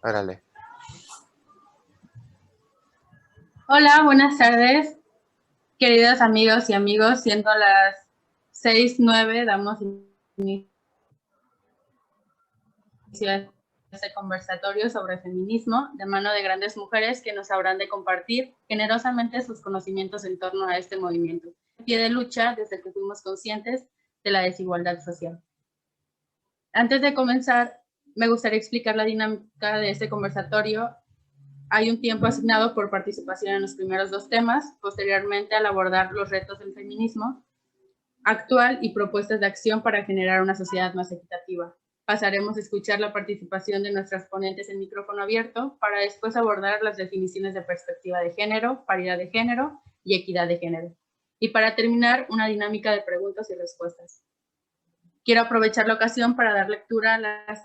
Órale. Hola, buenas tardes, queridos amigos y amigos. Siendo las 6:09, damos inicio a este conversatorio sobre feminismo de mano de grandes mujeres que nos habrán de compartir generosamente sus conocimientos en torno a este movimiento. Pie de lucha desde que fuimos conscientes de la desigualdad social. Antes de comenzar, me gustaría explicar la dinámica de este conversatorio. Hay un tiempo asignado por participación en los primeros dos temas. Posteriormente, al abordar los retos del feminismo actual y propuestas de acción para generar una sociedad más equitativa. Pasaremos a escuchar la participación de nuestras ponentes en micrófono abierto para después abordar las definiciones de perspectiva de género, paridad de género y equidad de género. Y para terminar, una dinámica de preguntas y respuestas. Quiero aprovechar la ocasión para dar lectura a las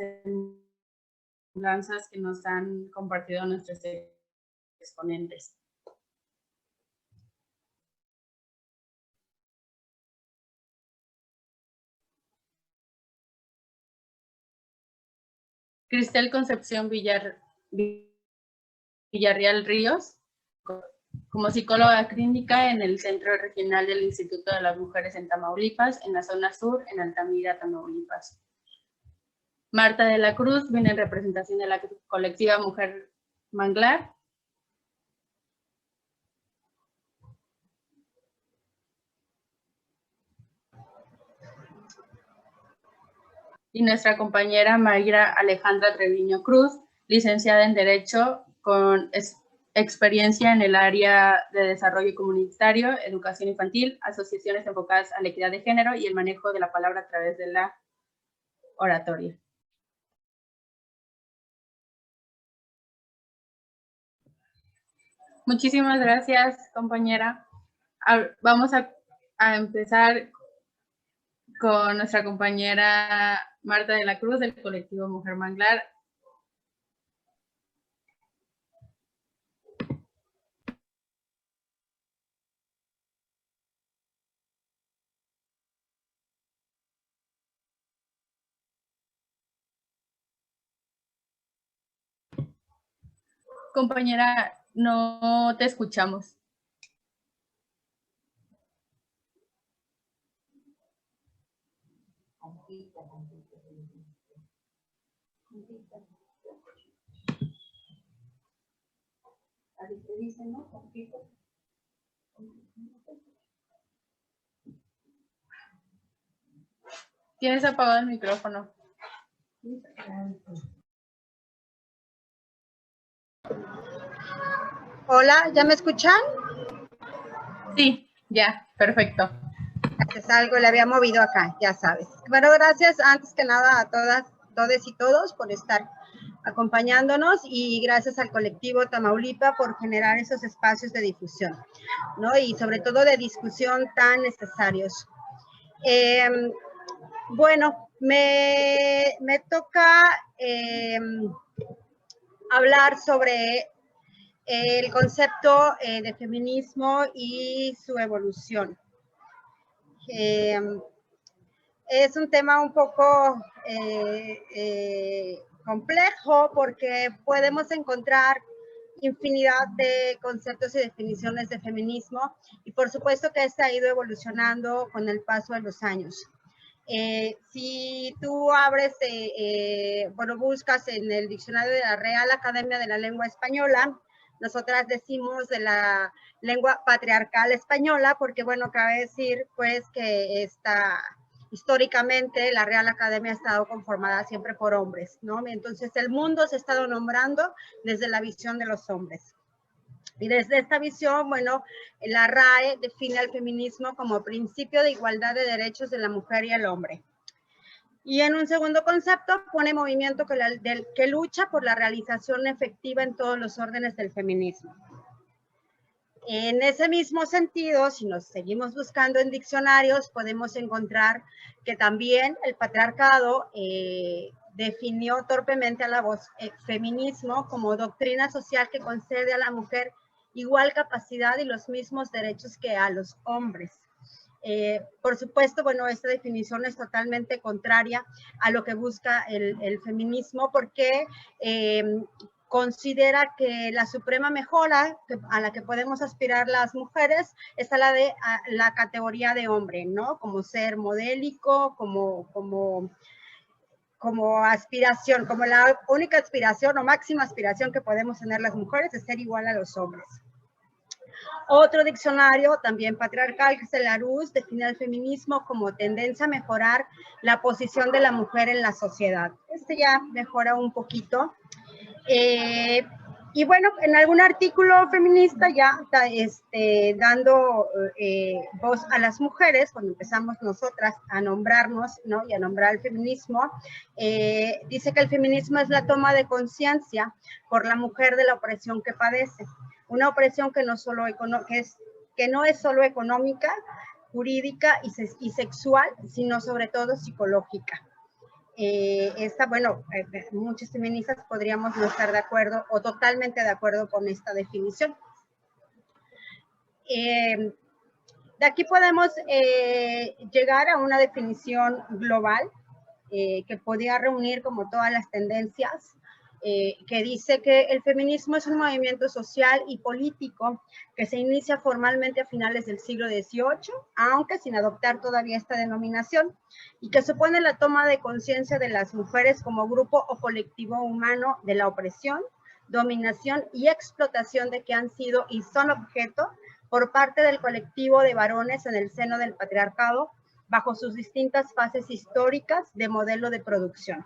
semblanzas que nos han compartido nuestros exponentes. Cristel Concepción Villarreal Ríos, como psicóloga clínica en el Centro Regional del Instituto de las Mujeres en Tamaulipas, en la zona sur, en Altamira, Tamaulipas. Marta de la Cruz viene en representación de la colectiva Mujer Manglar. Y nuestra compañera Mayra Alejandra Treviño Cruz, licenciada en Derecho con experiencia en el área de desarrollo comunitario, educación infantil, asociaciones enfocadas a la equidad de género y el manejo de la palabra a través de la oratoria. Muchísimas gracias, compañera. Vamos a empezar con nuestra compañera Marta de la Cruz, del colectivo Mujer Manglar. Compañera, no te escuchamos. Tienes apagado el micrófono. Hola, ¿ya me escuchan? Sí, ya, perfecto. Es algo, le había movido acá, ya sabes. Bueno, gracias antes que nada a todas y todos por estar acompañándonos y gracias al colectivo Tamaulipa por generar esos espacios de difusión, ¿no? Y sobre todo de discusión tan necesarios. Bueno, me toca hablar sobre el concepto de feminismo y su evolución. Es un tema un poco complejo porque podemos encontrar infinidad de conceptos y definiciones de feminismo y por supuesto que este ha ido evolucionando con el paso de los años. Si tú abres, bueno, buscas en el diccionario de la Real Academia de la Lengua Española, nosotras decimos de la lengua patriarcal española, porque bueno, cabe decir pues que históricamente la Real Academia ha estado conformada siempre por hombres, ¿no? Entonces el mundo se ha estado nombrando desde la visión de los hombres. Y desde esta visión, bueno, la RAE define al feminismo como principio de igualdad de derechos de la mujer y el hombre. Y en un segundo concepto pone movimiento que lucha por la realización efectiva en todos los órdenes del feminismo. En ese mismo sentido, si nos seguimos buscando en diccionarios, podemos encontrar que también el patriarcado definió torpemente a la voz feminismo como doctrina social que concede a la mujer igual capacidad y los mismos derechos que a los hombres. Por supuesto, bueno, esta definición es totalmente contraria a lo que busca el feminismo, porque considera que la suprema mejora a la que podemos aspirar las mujeres es a la categoría de hombre, ¿no? Como ser modélico, como aspiración, como la única aspiración o máxima aspiración que podemos tener las mujeres es ser igual a los hombres. Otro diccionario, también patriarcal, que es el Larousse, define el feminismo como tendencia a mejorar la posición de la mujer en la sociedad. Este ya mejora un poquito. Y bueno, en algún artículo feminista ya dando voz a las mujeres, cuando empezamos nosotras a nombrarnos, ¿no? Y a nombrar el feminismo, dice que el feminismo es la toma de conciencia por la mujer de la opresión que padece. Una opresión que no es solo económica, jurídica y sexual, sino sobre todo psicológica. Muchas feministas podríamos no estar de acuerdo o totalmente de acuerdo con esta definición. De aquí podemos llegar a una definición global que podría reunir como todas las tendencias, que dice que el feminismo es un movimiento social y político que se inicia formalmente a finales del siglo XVIII, aunque sin adoptar todavía esta denominación, y que supone la toma de conciencia de las mujeres como grupo o colectivo humano de la opresión, dominación y explotación de que han sido y son objeto por parte del colectivo de varones en el seno del patriarcado, bajo sus distintas fases históricas de modelo de producción,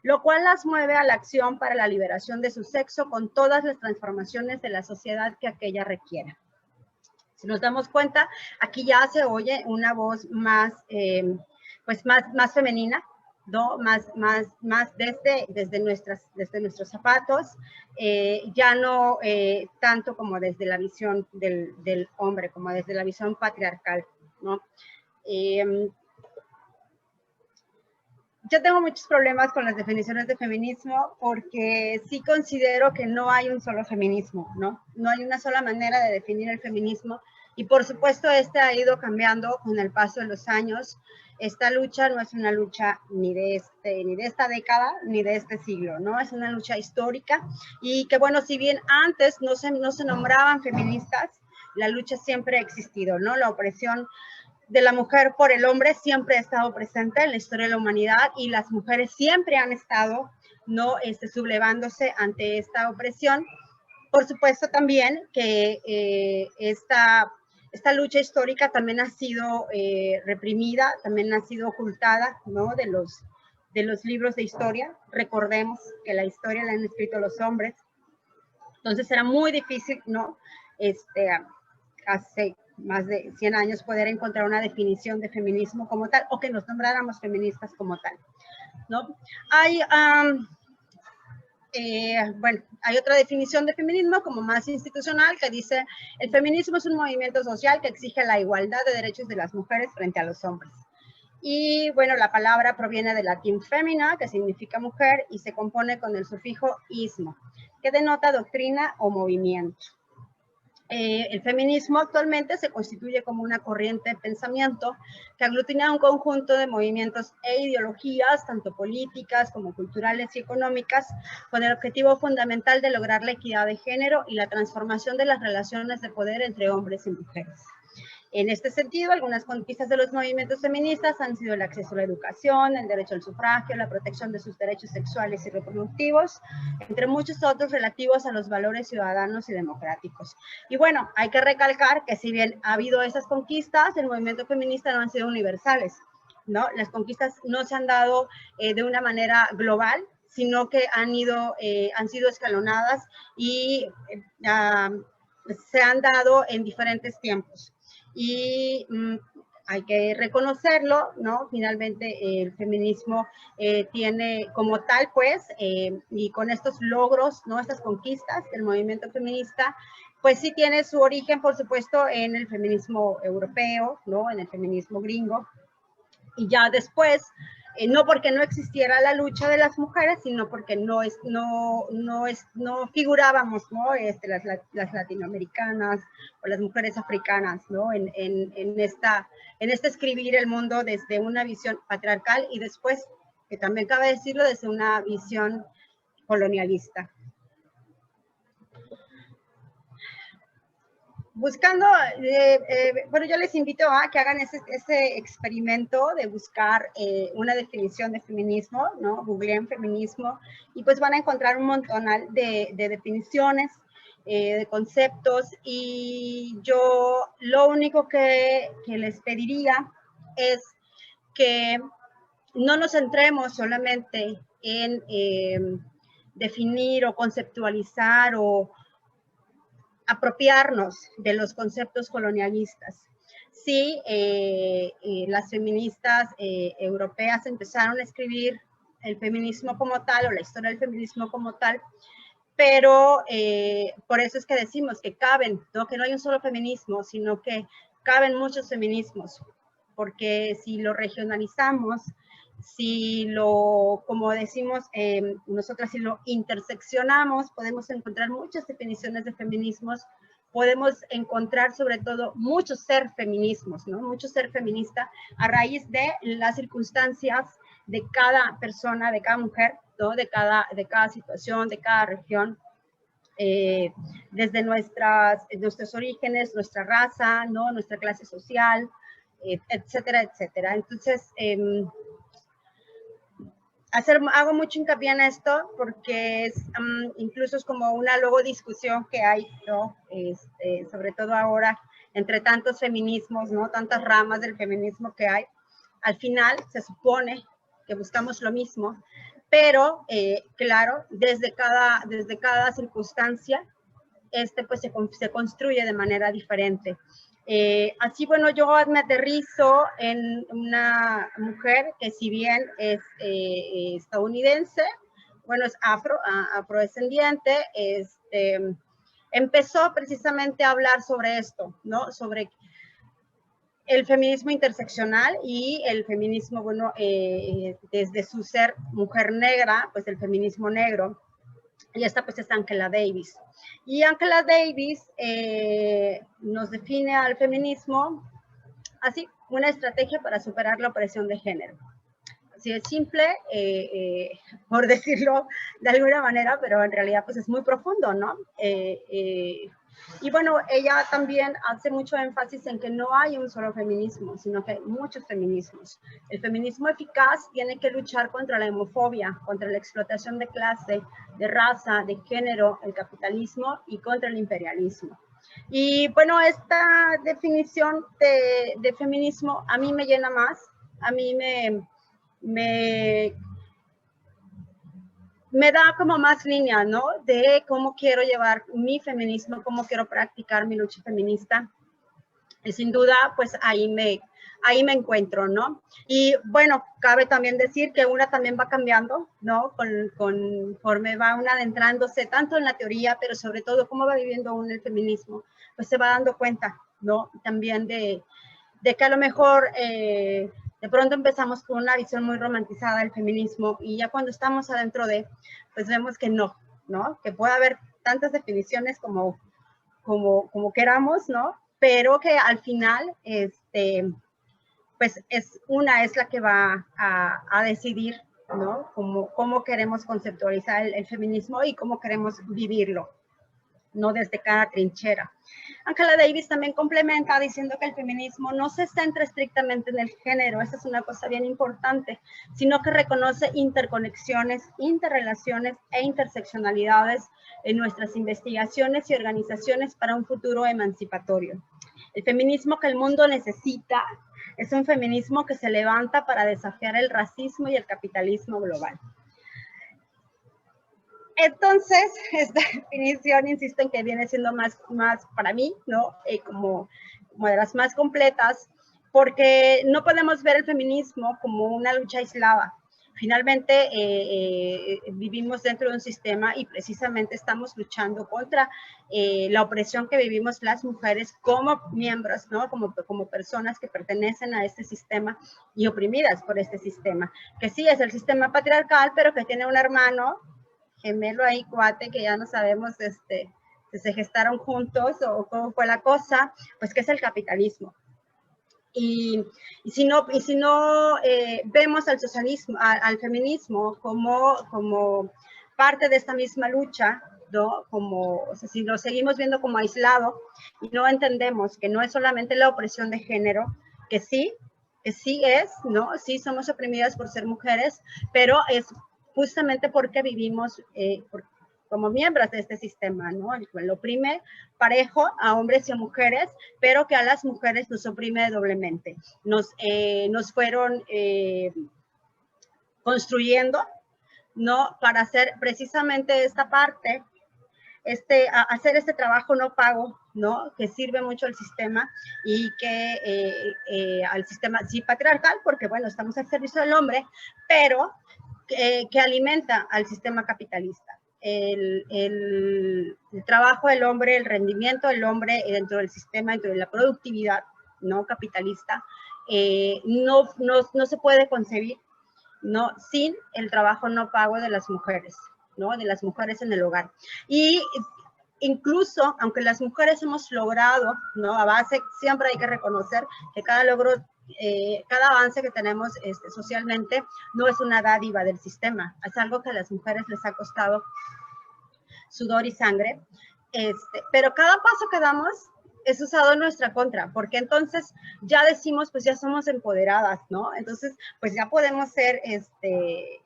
lo cual las mueve a la acción para la liberación de su sexo con todas las transformaciones de la sociedad que aquella requiera. Si nos damos cuenta, aquí ya se oye una voz más, más femenina, ¿no? Más desde nuestros zapatos, ya no tanto como desde la visión del hombre, como desde la visión patriarcal, ¿no? Yo tengo muchos problemas con las definiciones de feminismo porque sí considero que no hay un solo feminismo, ¿no? No hay una sola manera de definir el feminismo y por supuesto ha ido cambiando con el paso de los años. Esta lucha no es una lucha ni de esta década ni de este siglo, ¿no? Es una lucha histórica y que bueno, si bien antes no se nombraban feministas, la lucha siempre ha existido, ¿no? La opresión de la mujer por el hombre siempre ha estado presente en la historia de la humanidad y las mujeres siempre han estado, ¿no? Sublevándose ante esta opresión. Por supuesto también que esta lucha histórica también ha sido reprimida, también ha sido ocultada, ¿no? De los libros de historia. Recordemos que la historia la han escrito los hombres. Entonces era muy difícil, ¿no? Hace más de 100 años poder encontrar una definición de feminismo como tal o que nos nombráramos feministas como tal, ¿no? Hay otra definición de feminismo como más institucional que dice: el feminismo es un movimiento social que exige la igualdad de derechos de las mujeres frente a los hombres. Y bueno, la palabra proviene del latín femina, que significa mujer, y se compone con el sufijo ismo, que denota doctrina o movimiento. El feminismo actualmente se constituye como una corriente de pensamiento que aglutina un conjunto de movimientos e ideologías, tanto políticas como culturales y económicas, con el objetivo fundamental de lograr la equidad de género y la transformación de las relaciones de poder entre hombres y mujeres. En este sentido, algunas conquistas de los movimientos feministas han sido el acceso a la educación, el derecho al sufragio, la protección de sus derechos sexuales y reproductivos, entre muchos otros relativos a los valores ciudadanos y democráticos. Y bueno, hay que recalcar que si bien ha habido esas conquistas, el movimiento feminista no han sido universales, ¿no? Las conquistas no se han dado de una manera global, sino que han sido escalonadas y se han dado en diferentes tiempos. Y hay que reconocerlo, ¿no? Finalmente el feminismo tiene como tal, pues, y con estos logros, ¿no? Estas conquistas del movimiento feminista, pues sí tiene su origen, por supuesto, en el feminismo europeo, ¿no? En el feminismo gringo. Y ya después, no porque no existiera la lucha de las mujeres, sino porque no figurábamos, ¿no? Las latinoamericanas o las mujeres africanas, ¿no? En este escribir el mundo desde una visión patriarcal y después, que también cabe decirlo, desde una visión colonialista. Buscando, bueno, yo les invito a que hagan ese experimento de buscar una definición de feminismo, ¿no? Googleen feminismo y pues van a encontrar un montón de definiciones, de conceptos, y yo lo único que les pediría es que no nos centremos solamente en definir o conceptualizar o apropiarnos de los conceptos colonialistas. Sí, las feministas europeas empezaron a escribir el feminismo como tal o la historia del feminismo como tal, pero por eso es que decimos que caben, ¿no? Que no hay un solo feminismo, sino que caben muchos feminismos, porque si lo regionalizamos, si lo, como decimos nosotras, si lo interseccionamos, podemos encontrar muchas definiciones de feminismos, podemos encontrar sobre todo muchos ser feminismos, ¿no? Mucho ser feminista a raíz de las circunstancias de cada persona, de cada mujer, ¿no? De cada situación, de cada región, desde nuestros orígenes, nuestra raza, ¿no? Nuestra clase social, etcétera, etcétera. Entonces, hago mucho hincapié en esto porque incluso es como una luego discusión que hay, ¿no? Sobre todo ahora, entre tantos feminismos, ¿no? Tantas ramas del feminismo que hay. Al final se supone que buscamos lo mismo, pero claro, desde cada circunstancia, pues se construye de manera diferente. Así, bueno, yo me aterrizo en una mujer que si bien es estadounidense, bueno, es afrodescendiente, empezó precisamente a hablar sobre esto, ¿no? Sobre el feminismo interseccional y el feminismo, bueno, desde su ser mujer negra, pues el feminismo negro. Y esta pues es Angela Davis. Y Angela Davis nos define al feminismo así, una estrategia para superar la opresión de género. Así de simple, por decirlo de alguna manera, pero en realidad pues es muy profundo, ¿no? Y bueno, ella también hace mucho énfasis en que no hay un solo feminismo, sino que hay muchos feminismos. El feminismo eficaz tiene que luchar contra la homofobia, contra la explotación de clase, de raza, de género, el capitalismo y contra el imperialismo. Y bueno, esta definición de feminismo a mí me llena más, a mí me da como más línea, ¿no? De cómo quiero llevar mi feminismo, cómo quiero practicar mi lucha feminista. Y sin duda, pues ahí me encuentro, ¿no? Y bueno, cabe también decir que una también va cambiando, ¿no? Conforme va una adentrándose tanto en la teoría, pero sobre todo cómo va viviendo uno el feminismo, pues se va dando cuenta, ¿no? También de que a lo mejor de pronto empezamos con una visión muy romantizada del feminismo y ya cuando estamos adentro pues vemos que no, ¿no? Que puede haber tantas definiciones como queramos, ¿no? Pero que al final, pues es la que va a decidir, ¿no? Cómo queremos conceptualizar el feminismo y cómo queremos vivirlo, no desde cada trinchera. Angela Davis también complementa diciendo que el feminismo no se centra estrictamente en el género, esa es una cosa bien importante, sino que reconoce interconexiones, interrelaciones e interseccionalidades en nuestras investigaciones y organizaciones para un futuro emancipatorio. El feminismo que el mundo necesita es un feminismo que se levanta para desafiar el racismo y el capitalismo global. Entonces, esta definición, insisto en que viene siendo más para mí, ¿no? Como de las más completas, porque no podemos ver el feminismo como una lucha aislada. finalmente vivimos dentro de un sistema y precisamente estamos luchando contra la opresión que vivimos las mujeres como miembros, ¿no? Como personas que pertenecen a este sistema y oprimidas por este sistema, que sí es el sistema patriarcal, pero que tiene un hermano gemelo ahí, cuate, que ya no sabemos si se gestaron juntos o cómo fue la cosa, pues que es el capitalismo. Y si no vemos al socialismo, al feminismo como parte de esta misma lucha, ¿no? O sea, si lo seguimos viendo como aislado y no entendemos que no es solamente la opresión de género, que sí es, ¿no? Sí somos oprimidas por ser mujeres, pero es justamente porque vivimos como miembros de este sistema, ¿no? El cual oprime parejo a hombres y a mujeres, pero que a las mujeres nos oprime doblemente. Nos fueron construyendo, ¿no? Para hacer precisamente esta parte, hacer este trabajo no pago, ¿no? Que sirve mucho al sistema y que al sistema, sí, patriarcal, porque bueno, estamos al servicio del hombre, pero que alimenta al sistema capitalista. El trabajo del hombre, el rendimiento del hombre dentro del sistema, dentro de la productividad no capitalista, no se puede concebir, ¿no? Sin el trabajo no pago de las mujeres, ¿no? De las mujeres en el hogar. Y incluso, aunque las mujeres hemos logrado, ¿no? A base, siempre hay que reconocer que cada logro, cada avance que tenemos socialmente no es una dádiva del sistema, es algo que a las mujeres les ha costado sudor y sangre, pero cada paso que damos es usado en nuestra contra, porque entonces ya decimos, pues ya somos empoderadas, ¿no? Entonces, pues ya podemos ser,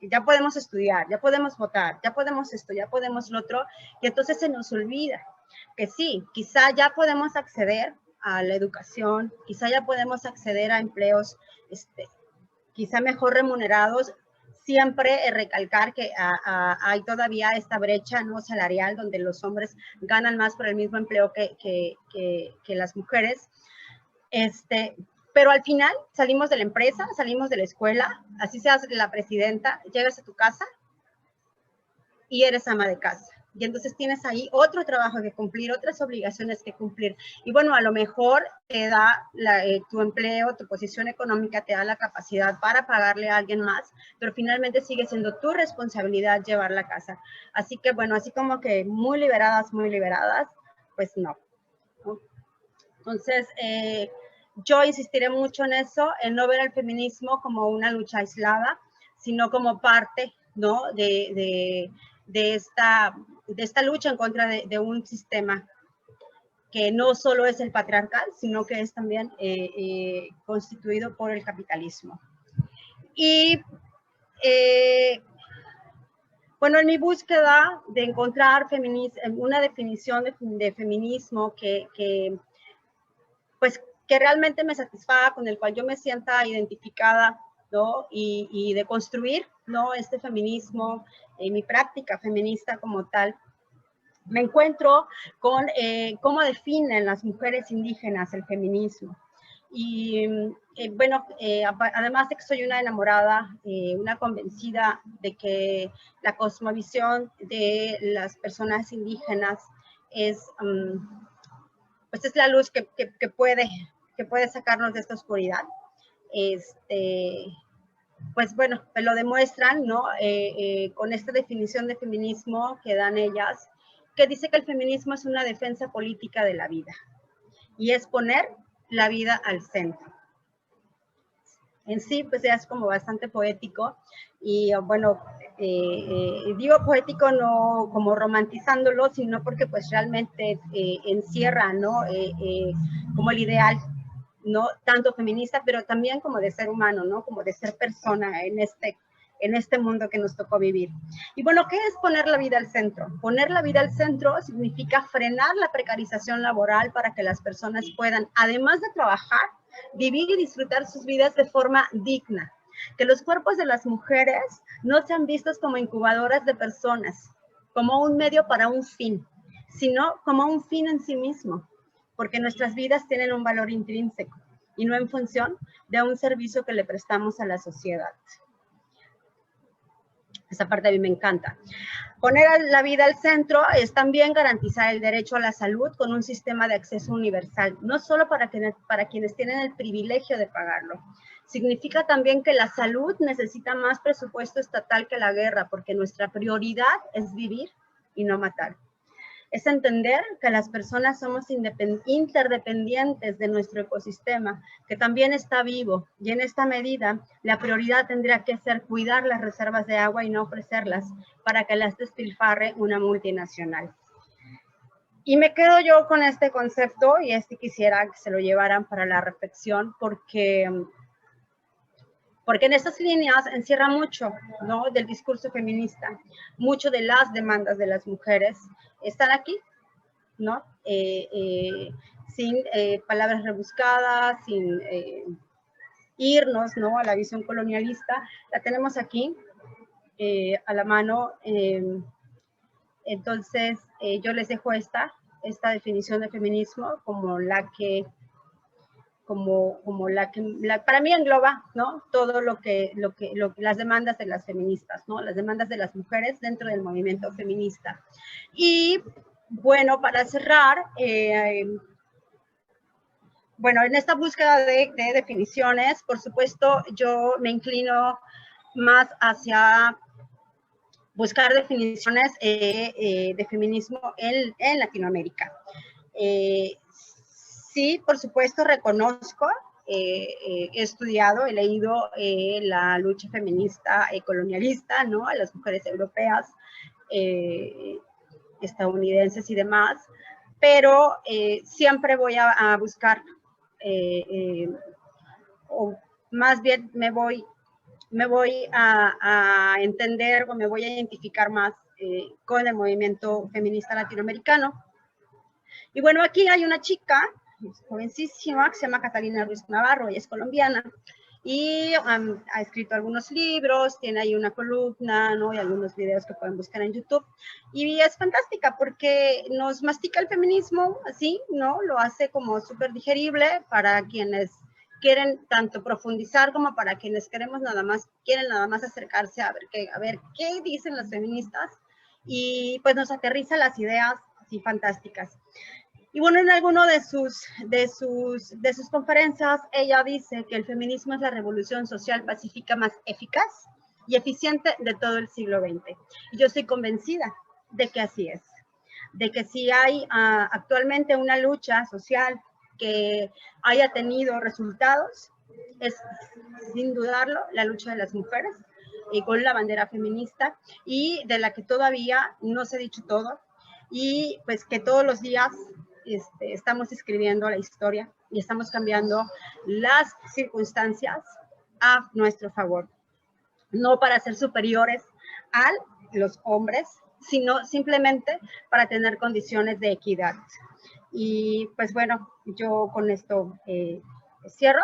ya podemos estudiar, ya podemos votar, ya podemos esto, ya podemos lo otro, y entonces se nos olvida que sí, quizá ya podemos acceder a la educación, quizá ya podemos acceder a empleos, quizá mejor remunerados, siempre recalcar que hay todavía esta brecha no salarial donde los hombres ganan más por el mismo empleo que las mujeres. Pero al final salimos de la empresa, salimos de la escuela, así seas la presidenta, llegas a tu casa y eres ama de casa. Y entonces tienes ahí otro trabajo que cumplir, otras obligaciones que cumplir. Y bueno, a lo mejor te da tu empleo, tu posición económica te da la capacidad para pagarle a alguien más, pero finalmente sigue siendo tu responsabilidad llevar la casa. Así que bueno, así como que muy liberadas, pues no. Entonces, yo insistiré mucho en eso, en no ver el feminismo como una lucha aislada, sino como parte, ¿no? de esta lucha en contra de un sistema que no solo es el patriarcal, sino que es también constituido por el capitalismo. Y bueno, en mi búsqueda de encontrar una definición de feminismo pues que realmente me satisfaga, con el cual yo me sienta identificada, ¿no? Y de construir, ¿no? Este feminismo, mi práctica feminista como tal. Me encuentro con cómo definen las mujeres indígenas el feminismo. Y bueno, además de que soy una enamorada, una convencida de que la cosmovisión de las personas indígenas pues es la luz que puede sacarnos de esta oscuridad. Pues bueno, me lo demuestran, ¿no? Con esta definición de feminismo que dan ellas, que dice que el feminismo es una defensa política de la vida y es poner la vida al centro. En sí, pues ya es como bastante poético y bueno, digo poético no como romantizándolo, sino porque pues realmente encierra, ¿no? Como el ideal, ¿no? Tanto feminista, pero también como de ser humano, ¿no? Como de ser persona en este mundo que nos tocó vivir. Y bueno, ¿qué es poner la vida al centro? Poner la vida al centro significa frenar la precarización laboral para que las personas puedan, además de trabajar, vivir y disfrutar sus vidas de forma digna. Que los cuerpos de las mujeres no sean vistos como incubadoras de personas, como un medio para un fin, sino como un fin en sí mismo, porque nuestras vidas tienen un valor intrínseco y no en función de un servicio que le prestamos a la sociedad. Esa parte a mí me encanta. Poner la vida al centro es también garantizar el derecho a la salud con un sistema de acceso universal, no solo para quienes tienen el privilegio de pagarlo. Significa también que la salud necesita más presupuesto estatal que la guerra, porque nuestra prioridad es vivir y no matar. Es entender que las personas somos interdependientes de nuestro ecosistema, que también está vivo, y en esta medida la prioridad tendría que ser cuidar las reservas de agua y no ofrecerlas para que las despilfarre una multinacional. Y me quedo yo con este concepto, y quisiera que se lo llevaran para la reflexión, porque en estas líneas encierra mucho, ¿no?, del discurso feminista, mucho de las demandas de las mujeres están aquí, ¿no? Sin palabras rebuscadas, sin irnos, ¿no?, a la visión colonialista, la tenemos aquí a la mano. Entonces, yo les dejo esta definición de feminismo como la que para mí engloba, ¿no?, todo las demandas de las feministas, ¿no?, las demandas de las mujeres dentro del movimiento feminista. Y bueno, para cerrar, bueno, en esta búsqueda de definiciones, por supuesto, yo me inclino más hacia buscar definiciones de feminismo en Latinoamérica. Sí, por supuesto, reconozco, he estudiado, he leído la lucha feminista colonialista, ¿no?, a las mujeres europeas, estadounidenses y demás, pero siempre voy a buscar, o más bien me voy a entender o me voy a identificar más con el movimiento feminista latinoamericano. Y bueno, aquí hay una chica jovencísima que se llama Catalina Ruiz Navarro, ella es colombiana, y ha escrito algunos libros, tiene ahí una columna, ¿no?, y algunos videos que pueden buscar en YouTube, y es fantástica porque nos mastica el feminismo así, ¿no?, lo hace como súper digerible para quienes quieren tanto profundizar como para quienes quieren nada más acercarse a ver qué dicen las feministas, y pues nos aterriza las ideas así fantásticas. Y bueno, en alguno de sus conferencias, ella dice que el feminismo es la revolución social pacífica más eficaz y eficiente de todo el siglo XX. Y yo estoy convencida de que así es, de que si hay actualmente una lucha social que haya tenido resultados, es sin dudarlo la lucha de las mujeres con la bandera feminista, y de la que todavía no se ha dicho todo, y pues que todos los días estamos escribiendo la historia y estamos cambiando las circunstancias a nuestro favor, no para ser superiores a los hombres, sino simplemente para tener condiciones de equidad. Y pues bueno, yo con esto cierro,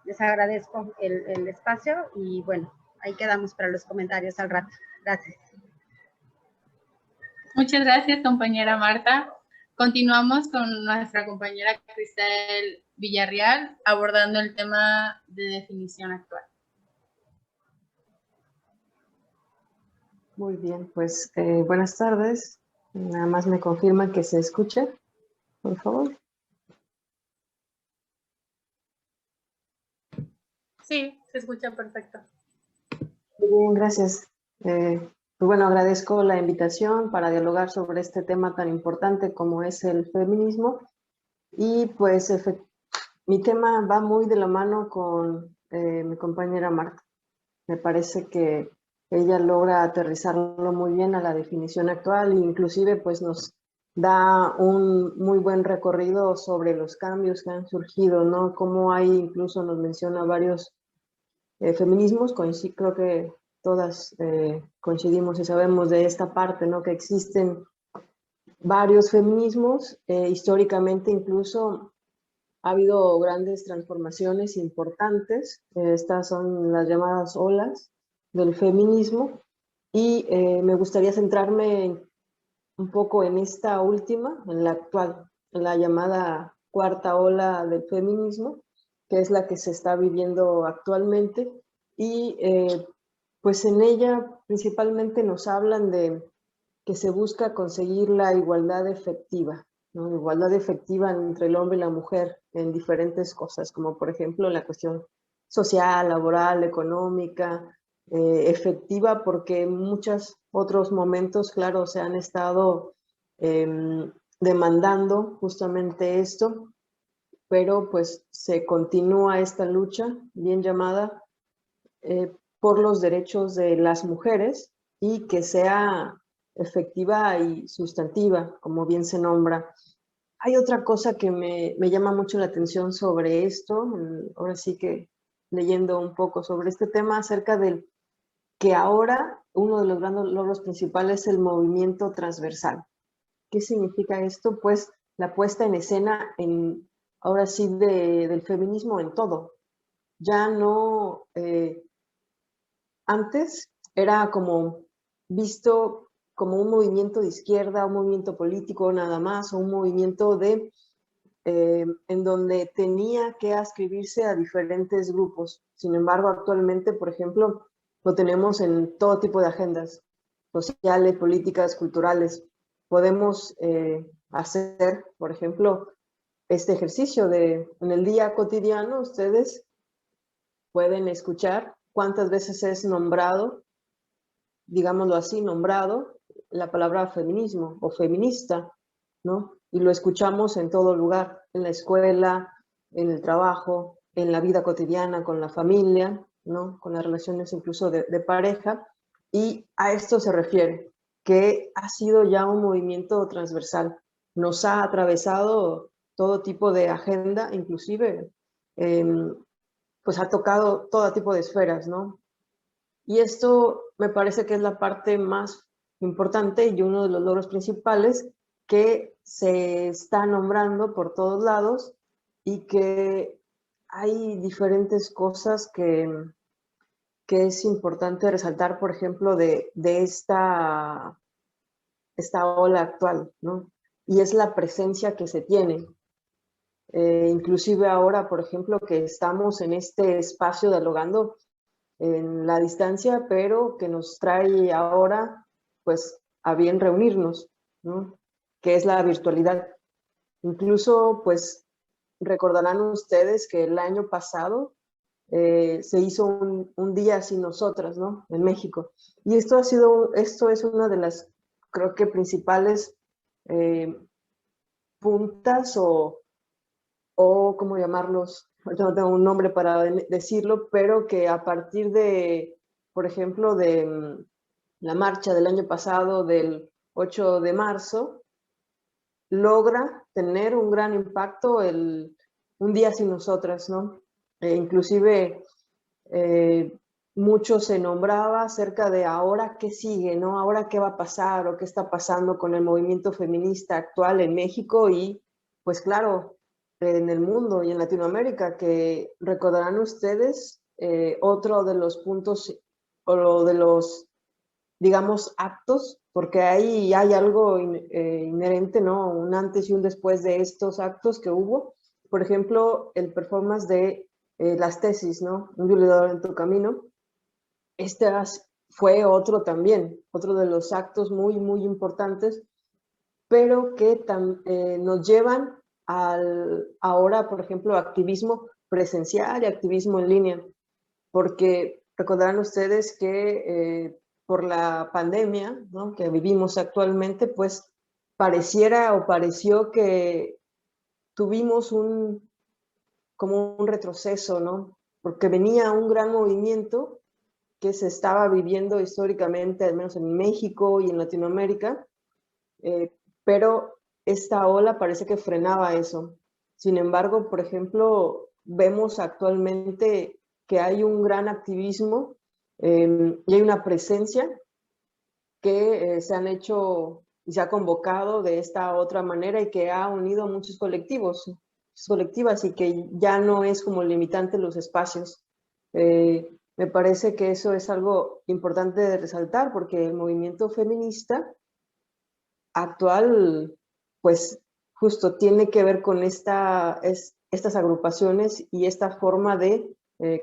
les agradezco el espacio y bueno, ahí quedamos para los comentarios al rato. Gracias. Muchas gracias, compañera Marta. Continuamos con nuestra compañera Cristel Villarreal abordando el tema de definición actual. Muy bien, pues buenas tardes. Nada más me confirman que se escucha, por favor. Sí, se escucha perfecto. Muy bien, gracias. Pues bueno, agradezco la invitación para dialogar sobre este tema tan importante como es el feminismo. Y pues mi tema va muy de la mano con mi compañera Marta. Me parece que ella logra aterrizarlo muy bien a la definición actual e inclusive pues nos da un muy buen recorrido sobre los cambios que han surgido, ¿no? Como hay, incluso nos menciona varios feminismos, creo que todas coincidimos y sabemos de esta parte, ¿no?, que existen varios feminismos, históricamente incluso ha habido grandes transformaciones importantes, estas son las llamadas olas del feminismo, y me gustaría centrarme un poco en esta última, en la actual, en la llamada cuarta ola del feminismo, que es la que se está viviendo actualmente, y Pues en ella principalmente nos hablan de que se busca conseguir la igualdad efectiva, ¿no? Igualdad efectiva entre el hombre y la mujer en diferentes cosas, como por ejemplo la cuestión social, laboral, económica, efectiva, porque en muchos otros momentos, claro, se han estado demandando justamente esto, pero pues se continúa esta lucha bien llamada por los derechos de las mujeres y que sea efectiva y sustantiva, como bien se nombra. Hay otra cosa que me llama mucho la atención sobre esto, ahora sí que leyendo un poco sobre este tema, acerca del que ahora uno de los grandes logros principales es el movimiento transversal. ¿Qué significa esto? Pues la puesta en escena, ahora sí, del feminismo en todo. Ya no... antes era como visto como un movimiento de izquierda, un movimiento político nada más, o un movimiento en donde tenía que adscribirse a diferentes grupos. Sin embargo, actualmente, por ejemplo, lo tenemos en todo tipo de agendas sociales, políticas, culturales. Podemos hacer, por ejemplo, este ejercicio en el día cotidiano, ustedes pueden escuchar cuántas veces es nombrado, digámoslo así, nombrado la palabra feminismo o feminista, ¿no? Y lo escuchamos en todo lugar, en la escuela, en el trabajo, en la vida cotidiana, con la familia, ¿no? Con las relaciones incluso de pareja. Y a esto se refiere, que ha sido ya un movimiento transversal. Nos ha atravesado todo tipo de agenda, inclusive pues ha tocado todo tipo de esferas, ¿no? Y esto me parece que es la parte más importante y uno de los logros principales que se está nombrando por todos lados y que hay diferentes cosas que es importante resaltar, por ejemplo, de esta ola actual, ¿no? Y es la presencia que se tiene. Inclusive ahora, por ejemplo, que estamos en este espacio dialogando en la distancia, pero que nos trae ahora, pues, a bien reunirnos, ¿no? Que es la virtualidad. Incluso, pues, recordarán ustedes que el año pasado se hizo un día sin nosotras, ¿no? En México. Y esto es una de las, creo que principales eh, puntas o ¿cómo llamarlos? Yo no tengo un nombre para decirlo, pero que a partir de, por ejemplo, de la marcha del año pasado, del 8 de marzo, logra tener un gran impacto un día sin nosotras, ¿no? Inclusive mucho se nombraba acerca de ahora qué sigue, ¿no? Ahora qué va a pasar o qué está pasando con el movimiento feminista actual en México y, pues claro, en el mundo y en Latinoamérica, que recordarán ustedes otro de los puntos o de los, digamos, actos, porque ahí hay algo inherente, ¿no? Un antes y un después de estos actos que hubo. Por ejemplo, el performance de las tesis, ¿no? Un violador en tu camino. Este fue otro también, otro de los actos muy, muy importantes, pero que nos llevan ahora, por ejemplo, activismo presencial y activismo en línea, porque recordarán ustedes que por la pandemia, ¿no? Que vivimos actualmente, pues pareciera o pareció que tuvimos como un retroceso, ¿no? Porque venía un gran movimiento que se estaba viviendo históricamente, al menos en México y en Latinoamérica, pero esta ola parece que frenaba eso. Sin embargo, por ejemplo, vemos actualmente que hay un gran activismo y hay una presencia que se han hecho y se ha convocado de esta otra manera y que ha unido a muchos colectivos, colectivas y que ya no es como limitante los espacios. Me parece que eso es algo importante de resaltar porque el movimiento feminista actual, pues justo tiene que ver con estas agrupaciones y esta forma de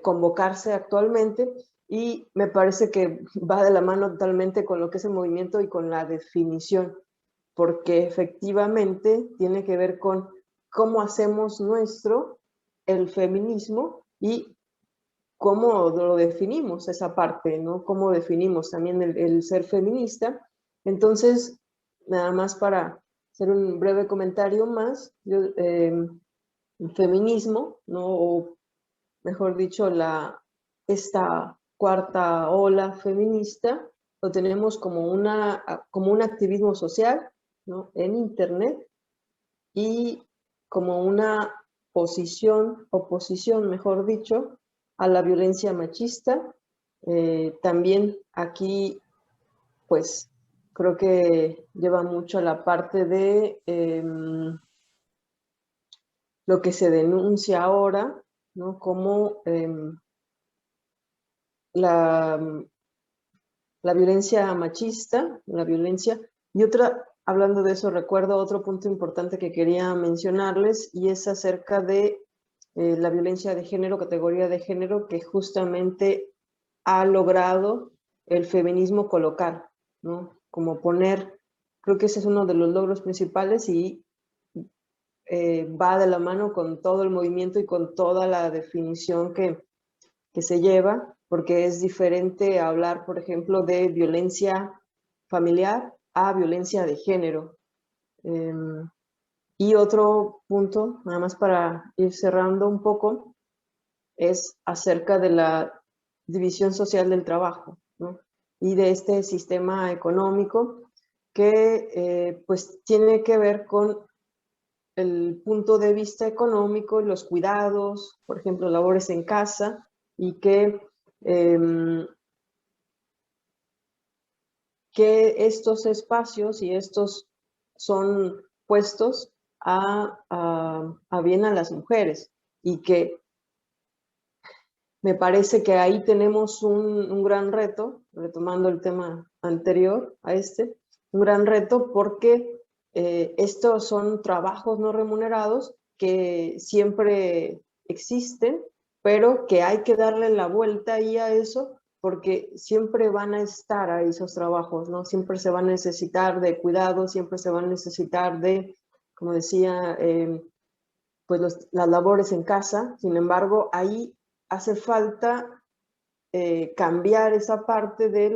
convocarse actualmente y me parece que va de la mano totalmente con lo que es el movimiento y con la definición, porque efectivamente tiene que ver con cómo hacemos nuestro el feminismo y cómo lo definimos esa parte, ¿no? Cómo definimos también el ser feminista. Entonces, nada más para hacer un breve comentario más, el feminismo, ¿no? O mejor dicho, esta cuarta ola feminista, lo tenemos como un activismo social, ¿no? En Internet, y como una oposición, mejor dicho, a la violencia machista. También aquí, pues, creo que lleva mucho a la parte de lo que se denuncia ahora, ¿no? Como la, la violencia machista, la violencia. Y otra, hablando de eso, recuerdo otro punto importante que quería mencionarles, y es acerca de la violencia de género, categoría de género, que justamente ha logrado el feminismo colocar, ¿no? Como poner, creo que ese es uno de los logros principales, y va de la mano con todo el movimiento y con toda la definición que se lleva, porque es diferente hablar, por ejemplo, de violencia familiar a violencia de género. Y otro punto, nada más para ir cerrando un poco, es acerca de la división social del trabajo, ¿no? Y de este sistema económico que pues tiene que ver con el punto de vista económico, los cuidados, por ejemplo, labores en casa, y que estos espacios y estos son puestos a bien a las mujeres, y que me parece que ahí tenemos un gran reto, retomando el tema anterior a este, un gran reto porque estos son trabajos no remunerados que siempre existen, pero que hay que darle la vuelta ahí a eso, porque siempre van a estar ahí esos trabajos, ¿no? Siempre se van a necesitar de cuidado, siempre se van a necesitar de, como decía, pues las labores en casa. Sin embargo, ahí hace falta cambiar esa parte de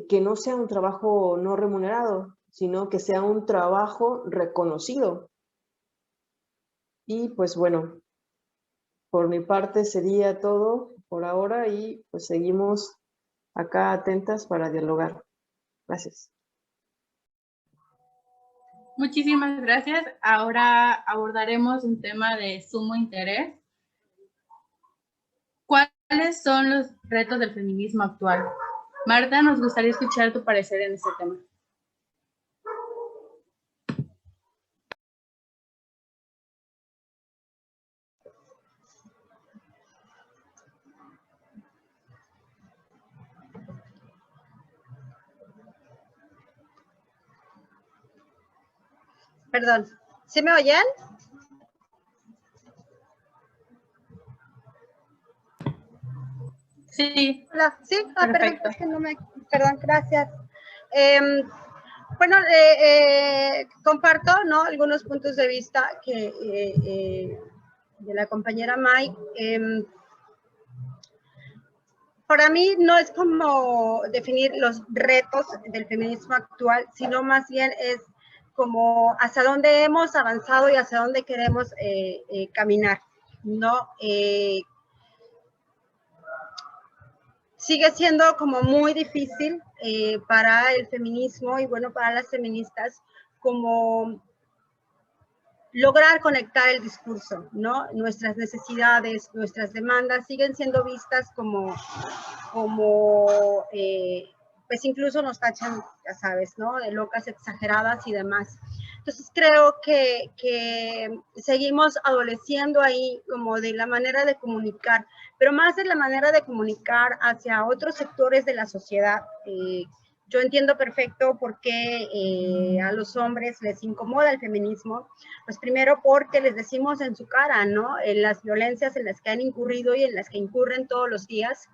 que no sea un trabajo no remunerado, sino que sea un trabajo reconocido. Y pues bueno, por mi parte sería todo por ahora, y pues seguimos acá atentas para dialogar. Gracias. Muchísimas gracias. Ahora abordaremos un tema de sumo interés. ¿Cuáles son los retos del feminismo actual? Marta, nos gustaría escuchar tu parecer en este tema. Perdón, ¿sí me oyen? Sí. Hola, sí, Perfecto. perdón, es que no me, perdón, gracias. Bueno, comparto, ¿no? Algunos puntos de vista que de la compañera May. Para mí no es como definir los retos del feminismo actual, sino más bien es como hacia dónde hemos avanzado y hacia dónde queremos caminar, ¿no? Sigue siendo como muy difícil para el feminismo y bueno, para las feministas, como lograr conectar el discurso, ¿no? Nuestras necesidades, nuestras demandas siguen siendo vistas como pues incluso nos tachan, ya sabes, ¿no? De locas, exageradas y demás. Entonces creo que seguimos adoleciendo ahí como de la manera de comunicar, pero más de la manera de comunicar hacia otros sectores de la sociedad. Yo entiendo perfecto por qué a los hombres les incomoda el feminismo, pues primero porque les decimos en su cara, ¿no? En las violencias en las que han incurrido y en las que incurren todos los días,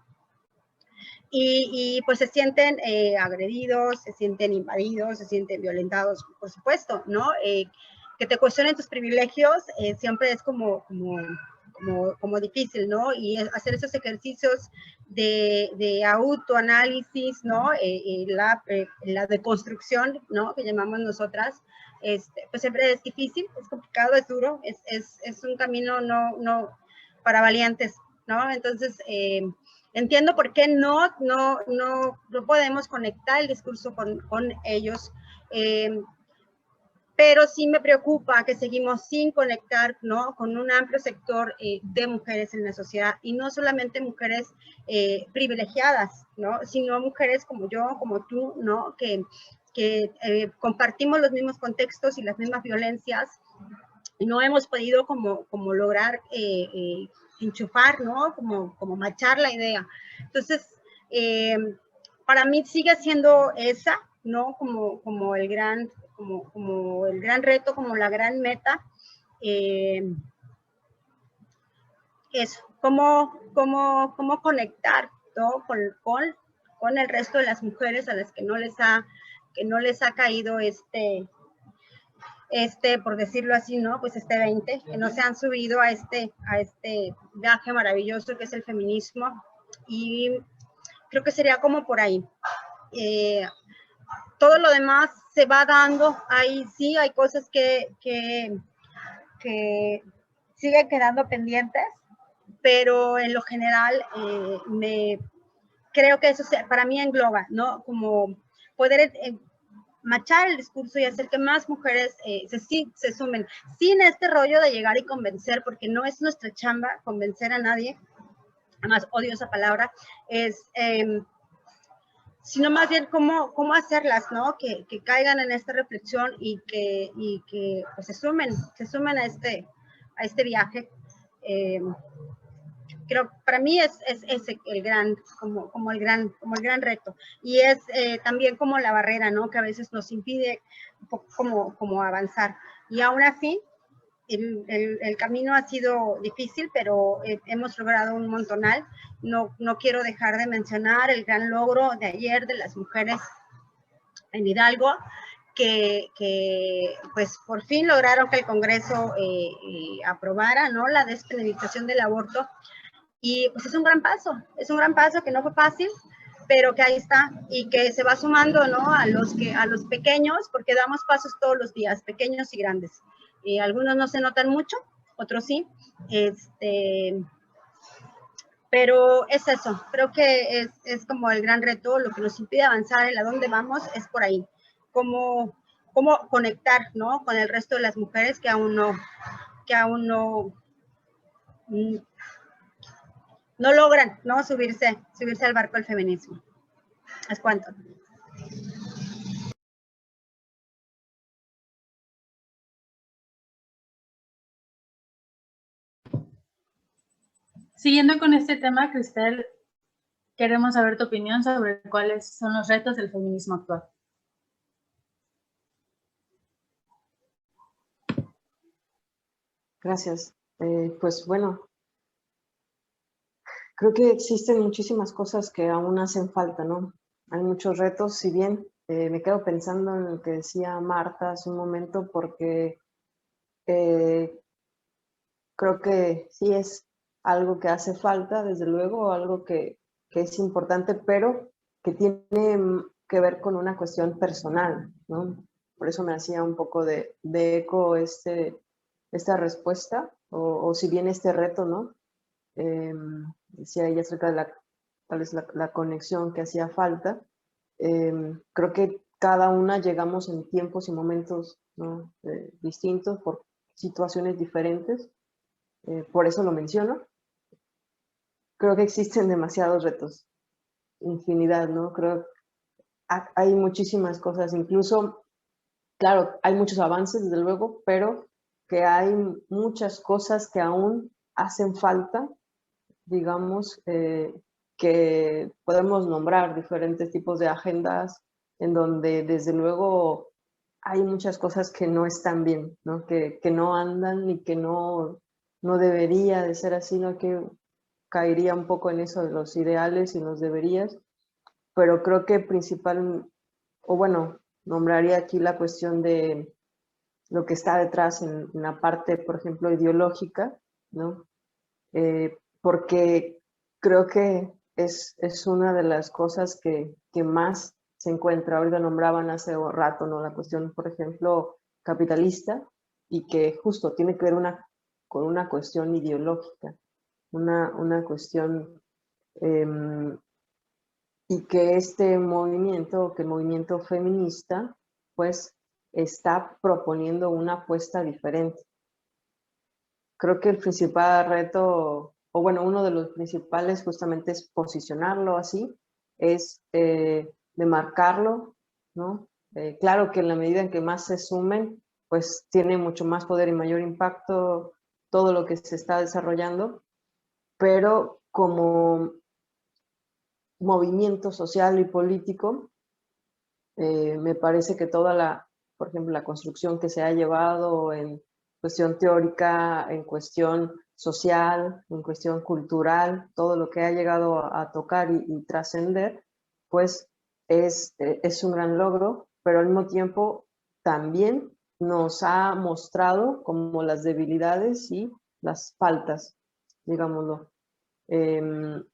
y pues se sienten agredidos, se sienten invadidos, se sienten violentados, por supuesto, ¿no? Que te cuestionen tus privilegios siempre es como difícil, ¿no? Y hacer esos ejercicios de autoanálisis, ¿no? La deconstrucción, ¿no? Que llamamos nosotras, pues siempre es difícil, es complicado, es duro, es un camino no para valientes, ¿no? Entonces, entiendo por qué no podemos conectar el discurso con ellos, pero sí me preocupa que seguimos sin conectar, ¿no? Con un amplio sector de mujeres en la sociedad, y no solamente mujeres privilegiadas, ¿no? Sino mujeres como yo, como tú, ¿no? Que compartimos los mismos contextos y las mismas violencias, y no hemos podido como lograr enchufar, ¿no? Como machar la idea. Entonces, para mí sigue siendo esa, ¿no? Como el gran reto, como la gran meta. Eso, cómo conectar, ¿no? Con el resto de las mujeres a las que no les ha caído por decirlo así, ¿no? Pues 20, que no se han subido a este viaje maravilloso que es el feminismo, y creo que sería como por ahí. Todo lo demás se va dando, ahí sí hay cosas que siguen quedando pendientes, pero en lo general creo que eso para mí engloba, ¿no? Como poder machar el discurso y hacer que más mujeres se sumen, sin este rollo de llegar y convencer, porque no es nuestra chamba convencer a nadie, además odio esa palabra, sino más bien cómo hacerlas, ¿no? Que caigan en esta reflexión y que pues, se sumen a este viaje. Creo para mí es el gran, como el gran reto, y es también como la barrera, ¿no? Que a veces nos impide un poco como avanzar, y aún así el camino ha sido difícil, pero hemos logrado un montonal. No quiero dejar de mencionar el gran logro de ayer de las mujeres en Hidalgo, que pues por fin lograron que el Congreso aprobara, ¿no? La despenalización del aborto. Y pues es un gran paso que no fue fácil, pero que ahí está, y que se va sumando, ¿no? A los pequeños, porque damos pasos todos los días, pequeños y grandes. Algunos no se notan mucho, otros sí. Pero es eso, creo que es como el gran reto, lo que nos impide avanzar en a dónde vamos es por ahí. Cómo conectar, ¿no? Con el resto de las mujeres que aún no logran, ¿no? Subirse al barco del feminismo. Es cuanto. Siguiendo con este tema, Cristel, queremos saber tu opinión sobre cuáles son los retos del feminismo actual. Gracias. Pues bueno, creo que existen muchísimas cosas que aún hacen falta, ¿no? Hay muchos retos, si bien me quedo pensando en lo que decía Marta hace un momento, porque creo que sí es algo que hace falta, desde luego, algo que es importante, pero que tiene que ver con una cuestión personal, ¿no? Por eso me hacía un poco de eco esta respuesta, o si bien este reto, ¿no? Decía ella acerca de tal vez la conexión que hacía falta. Creo que cada una llegamos en tiempos y momentos, ¿no? Distintos, por situaciones diferentes. Por eso lo menciono. Creo que existen demasiados retos, infinidad, ¿no? Creo que hay muchísimas cosas, incluso, claro, hay muchos avances, desde luego, pero que hay muchas cosas que aún hacen falta, digamos, que podemos nombrar diferentes tipos de agendas en donde, desde luego, hay muchas cosas que no están bien, ¿no? Que no andan y que no debería de ser así, ¿no? Que caería un poco en eso de los ideales y los deberías, pero creo que nombraría aquí la cuestión de lo que está detrás en la parte, por ejemplo, ideológica, ¿no? Porque creo que es una de las cosas que más se encuentra. Ahorita nombraban hace rato, ¿no? La cuestión, por ejemplo, capitalista, y que justo tiene que ver con una cuestión ideológica, una cuestión, y que este movimiento, que el movimiento feminista, pues está proponiendo una apuesta diferente. Creo que el principal reto, o bueno, uno de los principales justamente es posicionarlo así, es demarcarlo, ¿no? Claro que en la medida en que más se sumen, pues tiene mucho más poder y mayor impacto todo lo que se está desarrollando, pero como movimiento social y político, me parece que por ejemplo, la construcción que se ha llevado en cuestión teórica, en cuestión social, en cuestión cultural, todo lo que ha llegado a tocar y trascender, pues es un gran logro, pero al mismo tiempo también nos ha mostrado como las debilidades y las faltas, digámoslo. Creo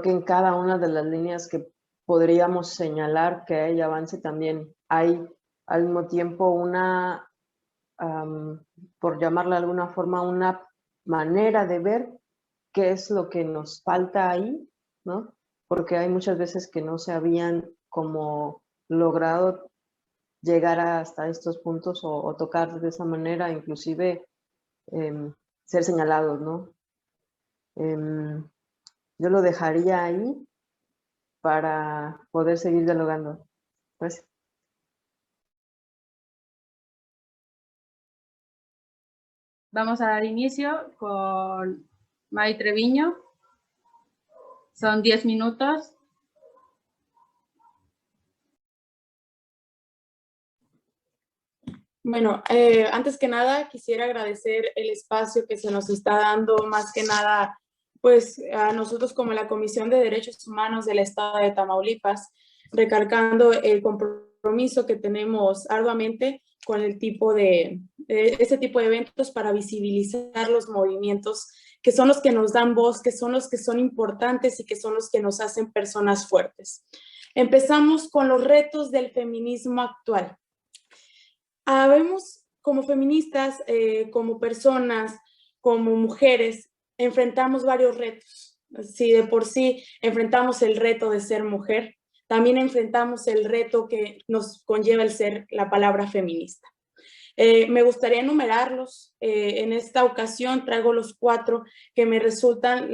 que en cada una de las líneas que podríamos señalar que hay avance, también hay al mismo tiempo por llamarla de alguna forma, una manera de ver qué es lo que nos falta ahí, ¿no? Porque hay muchas veces que no se habían como logrado llegar hasta estos puntos o tocar de esa manera, inclusive ser señalados, ¿no? Yo lo dejaría ahí para poder seguir dialogando. Gracias. Vamos a dar inicio con May Treviño. Son 10 minutos. Bueno, antes que nada quisiera agradecer el espacio que se nos está dando, más que nada, pues a nosotros como la Comisión de Derechos Humanos del Estado de Tamaulipas, recalcando el compromiso que tenemos arduamente con este tipo de eventos para visibilizar los movimientos que son los que nos dan voz, que son los que son importantes y que son los que nos hacen personas fuertes. Empezamos con los retos del feminismo actual. Vemos como feministas, como personas, como mujeres, enfrentamos varios retos. Si de por sí enfrentamos el reto de ser mujer, también enfrentamos el reto que nos conlleva el ser la palabra feminista. Me gustaría enumerarlos. En esta ocasión traigo los 4 que me resultan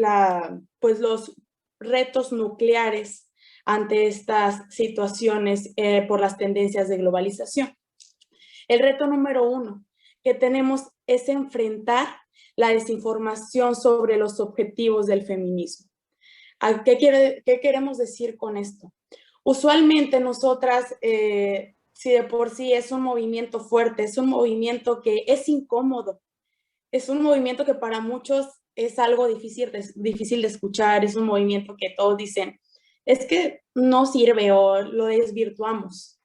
pues los retos nucleares ante estas situaciones por las tendencias de globalización. El reto número 1 que tenemos es enfrentar la desinformación sobre los objetivos del feminismo. ¿Qué queremos decir con esto? Usualmente nosotras, si de por sí es un movimiento fuerte, es un movimiento que es incómodo, es un movimiento que para muchos es algo difícil de escuchar, es un movimiento que todos dicen, es que no sirve o lo desvirtuamos,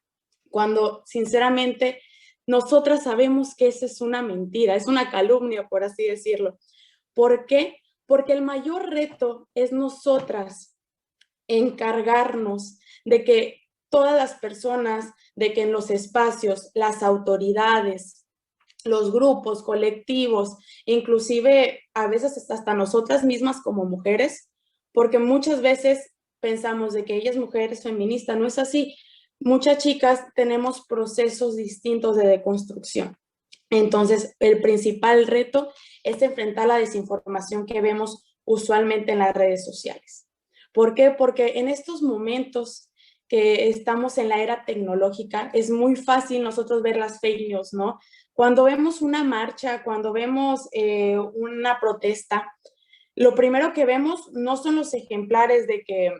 cuando sinceramente nosotras sabemos que esa es una mentira, es una calumnia, por así decirlo. ¿Por qué? Porque el mayor reto es nosotras encargarnos de que todas las personas, de que en los espacios, las autoridades, los grupos, colectivos, inclusive a veces hasta nosotras mismas como mujeres, porque muchas veces pensamos de que ella es mujer, es feminista, no es así. Muchas chicas tenemos procesos distintos de deconstrucción. Entonces, el principal reto es enfrentar la desinformación que vemos usualmente en las redes sociales. ¿Por qué? Porque en estos momentos que estamos en la era tecnológica, es muy fácil nosotros ver las fake news, ¿no? Cuando vemos una marcha, cuando vemos una protesta, lo primero que vemos no son los ejemplares de que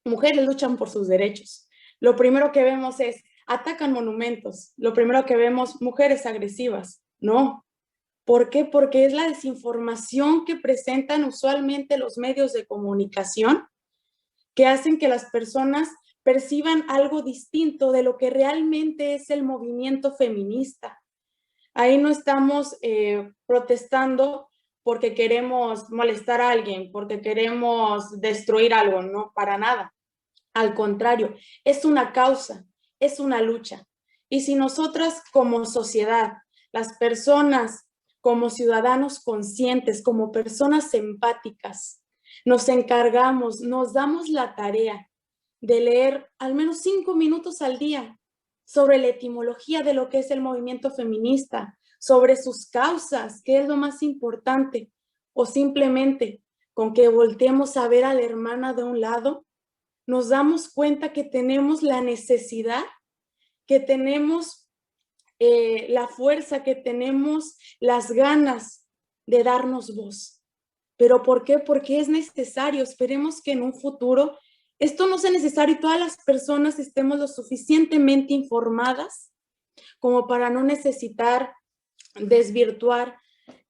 mujeres luchan por sus derechos. Lo primero que vemos es, atacan monumentos. Lo primero que vemos, mujeres agresivas. No. ¿Por qué? Porque es la desinformación que presentan usualmente los medios de comunicación que hacen que las personas perciban algo distinto de lo que realmente es el movimiento feminista. Ahí no estamos protestando porque queremos molestar a alguien, porque queremos destruir algo, no, para nada. Al contrario, es una causa, es una lucha. Y si nosotras como sociedad, las personas como ciudadanos conscientes, como personas empáticas, nos encargamos, nos damos la tarea de leer al menos 5 minutos al día sobre la etimología de lo que es el movimiento feminista, sobre sus causas, que es lo más importante, o simplemente con que volteemos a ver a la hermana de un lado, nos damos cuenta que tenemos la necesidad, que tenemos la fuerza, que tenemos las ganas de darnos voz. ¿Pero por qué? Porque es necesario. Esperemos que en un futuro esto no sea necesario y todas las personas estemos lo suficientemente informadas como para no necesitar desvirtuar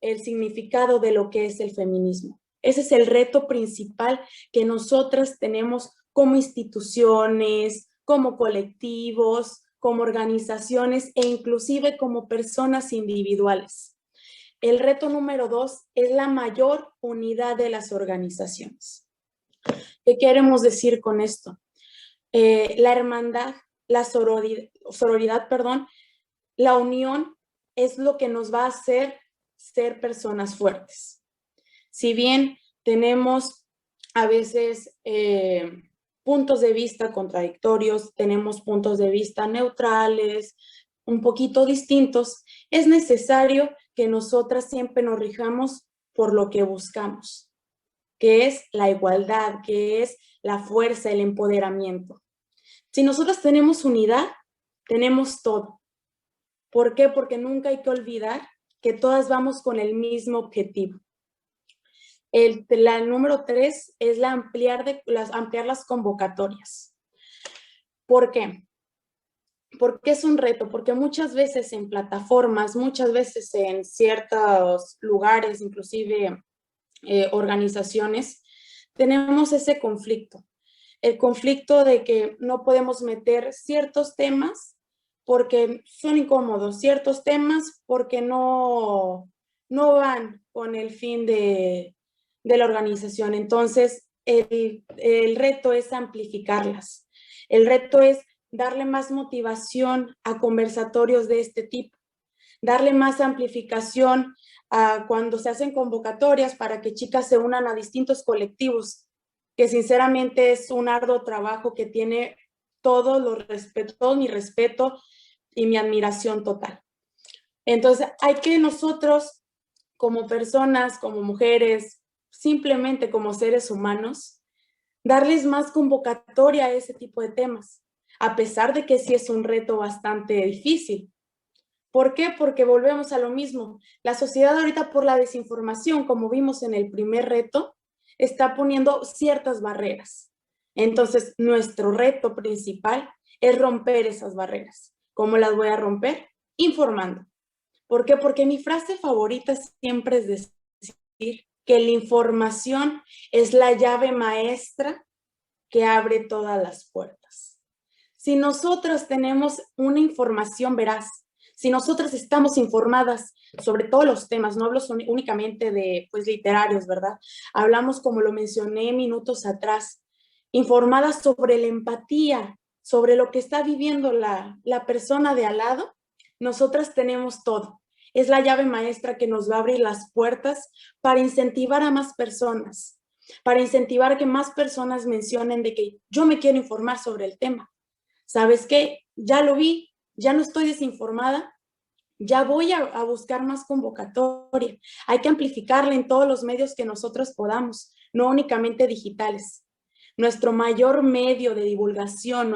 el significado de lo que es el feminismo. Ese es el reto principal que nosotras tenemos como instituciones, como colectivos, como organizaciones e inclusive como personas individuales. El reto número 2 es la mayor unidad de las organizaciones. ¿Qué queremos decir con esto? La hermandad, la sororidad, la unión es lo que nos va a hacer ser personas fuertes. Si bien tenemos a veces puntos de vista contradictorios, tenemos puntos de vista neutrales, un poquito distintos, es necesario que nosotras siempre nos rijamos por lo que buscamos, que es la igualdad, que es la fuerza, el empoderamiento. Si nosotros tenemos unidad, tenemos todo. ¿Por qué? Porque nunca hay que olvidar que todas vamos con el mismo objetivo. La número 3 es ampliar las convocatorias. ¿Por qué? Porque es un reto, porque muchas veces en plataformas, muchas veces en ciertos lugares, inclusive organizaciones, tenemos ese conflicto. El conflicto de que no podemos meter ciertos temas porque son incómodos, ciertos temas porque no van con el fin de la organización. Entonces, el reto es amplificarlas. El reto es darle más motivación a conversatorios de este tipo, darle más amplificación a cuando se hacen convocatorias para que chicas se unan a distintos colectivos, que sinceramente es un arduo trabajo que tiene todo mi respeto y mi admiración total. Entonces, hay que nosotros, como personas, como mujeres, simplemente como seres humanos, darles más convocatoria a ese tipo de temas, a pesar de que sí es un reto bastante difícil. ¿Por qué? Porque volvemos a lo mismo. La sociedad ahorita, por la desinformación, como vimos en el primer reto, está poniendo ciertas barreras. Entonces, nuestro reto principal es romper esas barreras. ¿Cómo las voy a romper? Informando. ¿Por qué? Porque mi frase favorita siempre es decir que la información es la llave maestra que abre todas las puertas. Si nosotros tenemos una información veraz, si nosotras estamos informadas sobre todos los temas, no hablo únicamente de literarios, ¿verdad? Hablamos, como lo mencioné minutos atrás, informadas sobre la empatía, sobre lo que está viviendo la persona de al lado, nosotras tenemos todo. Es la llave maestra que nos va a abrir las puertas para incentivar a más personas, para incentivar a que más personas mencionen de que yo me quiero informar sobre el tema. ¿Sabes qué? Ya lo vi, ya no estoy desinformada, ya voy a buscar más convocatoria. Hay que amplificarla en todos los medios que nosotros podamos, no únicamente digitales. Nuestro mayor medio de divulgación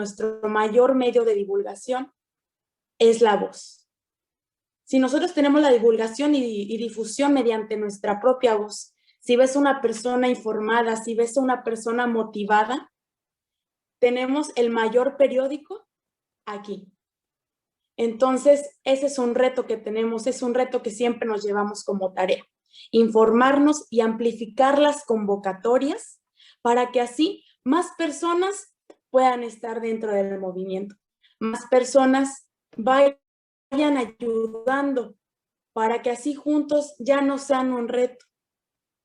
es la voz. Si nosotros tenemos la divulgación y difusión mediante nuestra propia voz, si ves una persona informada, si ves una persona motivada, tenemos el mayor periódico aquí. Entonces, ese es un reto que tenemos, es un reto que siempre nos llevamos como tarea. Informarnos y amplificar las convocatorias para que así más personas puedan estar dentro del movimiento. Más personas vayan ayudando para que así juntos ya no sean un reto,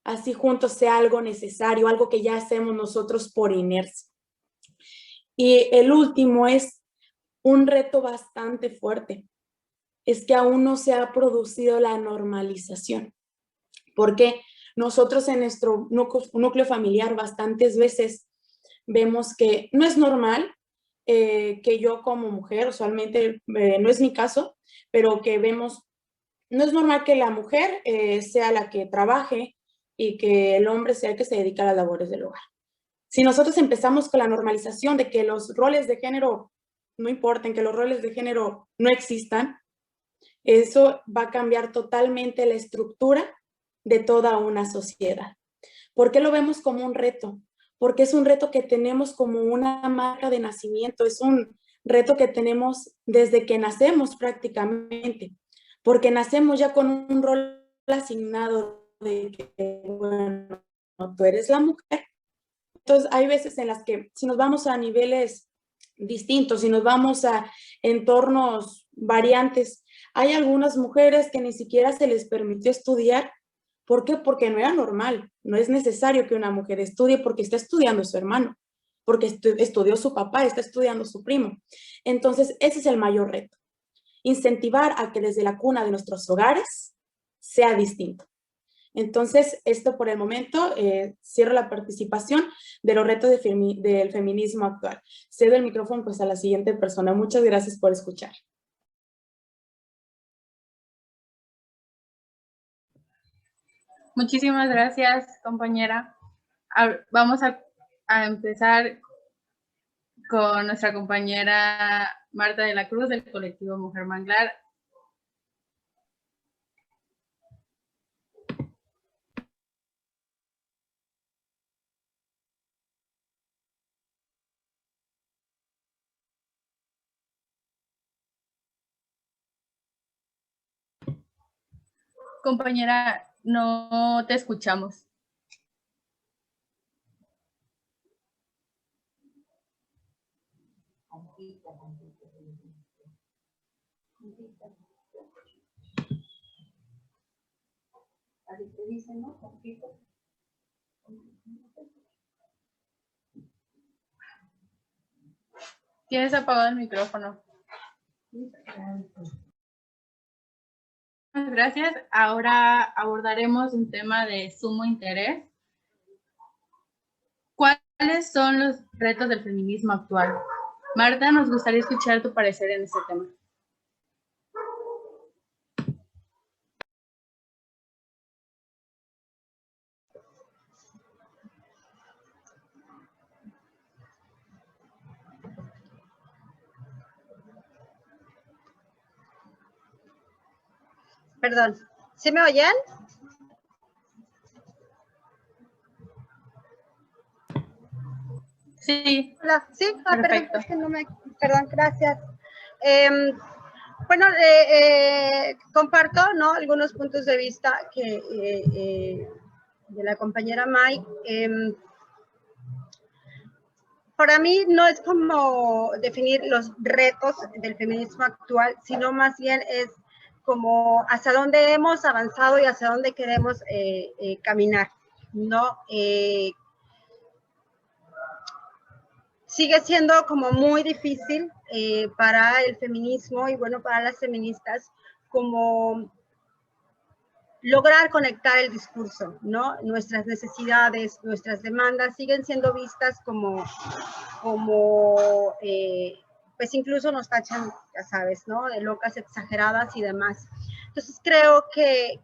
así juntos sea algo necesario, algo que ya hacemos nosotros por inercia. Y el último es un reto bastante fuerte, es que aún no se ha producido la normalización, porque nosotros en nuestro núcleo familiar bastantes veces vemos que no es normal que yo como mujer, usualmente no es mi caso, pero que vemos, no es normal que la mujer sea la que trabaje y que el hombre sea el que se dedica a las labores del hogar. Si nosotros empezamos con la normalización de que los roles de género no importen, que los roles de género no existan, eso va a cambiar totalmente la estructura de toda una sociedad. ¿Por qué lo vemos como un reto? Porque es un reto que tenemos como una marca de nacimiento, es un reto que tenemos desde que nacemos prácticamente, porque nacemos ya con un rol asignado de que, bueno, tú eres la mujer. Entonces, hay veces en las que si nos vamos a niveles distintos, si nos vamos a entornos variantes, hay algunas mujeres que ni siquiera se les permitió estudiar. ¿Por qué? Porque no era normal. No es necesario que una mujer estudie porque está estudiando su hermano, porque estudió su papá, está estudiando su primo. Entonces, ese es el mayor reto. Incentivar a que desde la cuna de nuestros hogares sea distinto. Entonces, esto por el momento, cierro la participación de los retos del feminismo actual. Cedo el micrófono pues a la siguiente persona. Muchas gracias por escuchar. Muchísimas gracias, compañera. Vamos a empezar con nuestra compañera Marta de la Cruz, del colectivo Mujer Manglar. Compañera, no te escuchamos. Tienes apagado el micrófono. Gracias. Ahora abordaremos un tema de sumo interés. ¿Cuáles son los retos del feminismo actual? Marta, nos gustaría escuchar tu parecer en este tema. Perdón, ¿sí me oyen? Sí. Hola, sí, Perfecto. Es que no me, perdón, gracias. Bueno, comparto, ¿no?, algunos puntos de vista que de la compañera May. Para mí no es como definir los retos del feminismo actual, sino más bien es como hacia dónde hemos avanzado y hacia dónde queremos caminar, ¿no? Sigue siendo como muy difícil para el feminismo y bueno, para las feministas, como lograr conectar el discurso, ¿no? Nuestras necesidades, nuestras demandas siguen siendo vistas como pues incluso nos tachan, ya sabes, ¿no?, de locas, exageradas y demás. Entonces creo que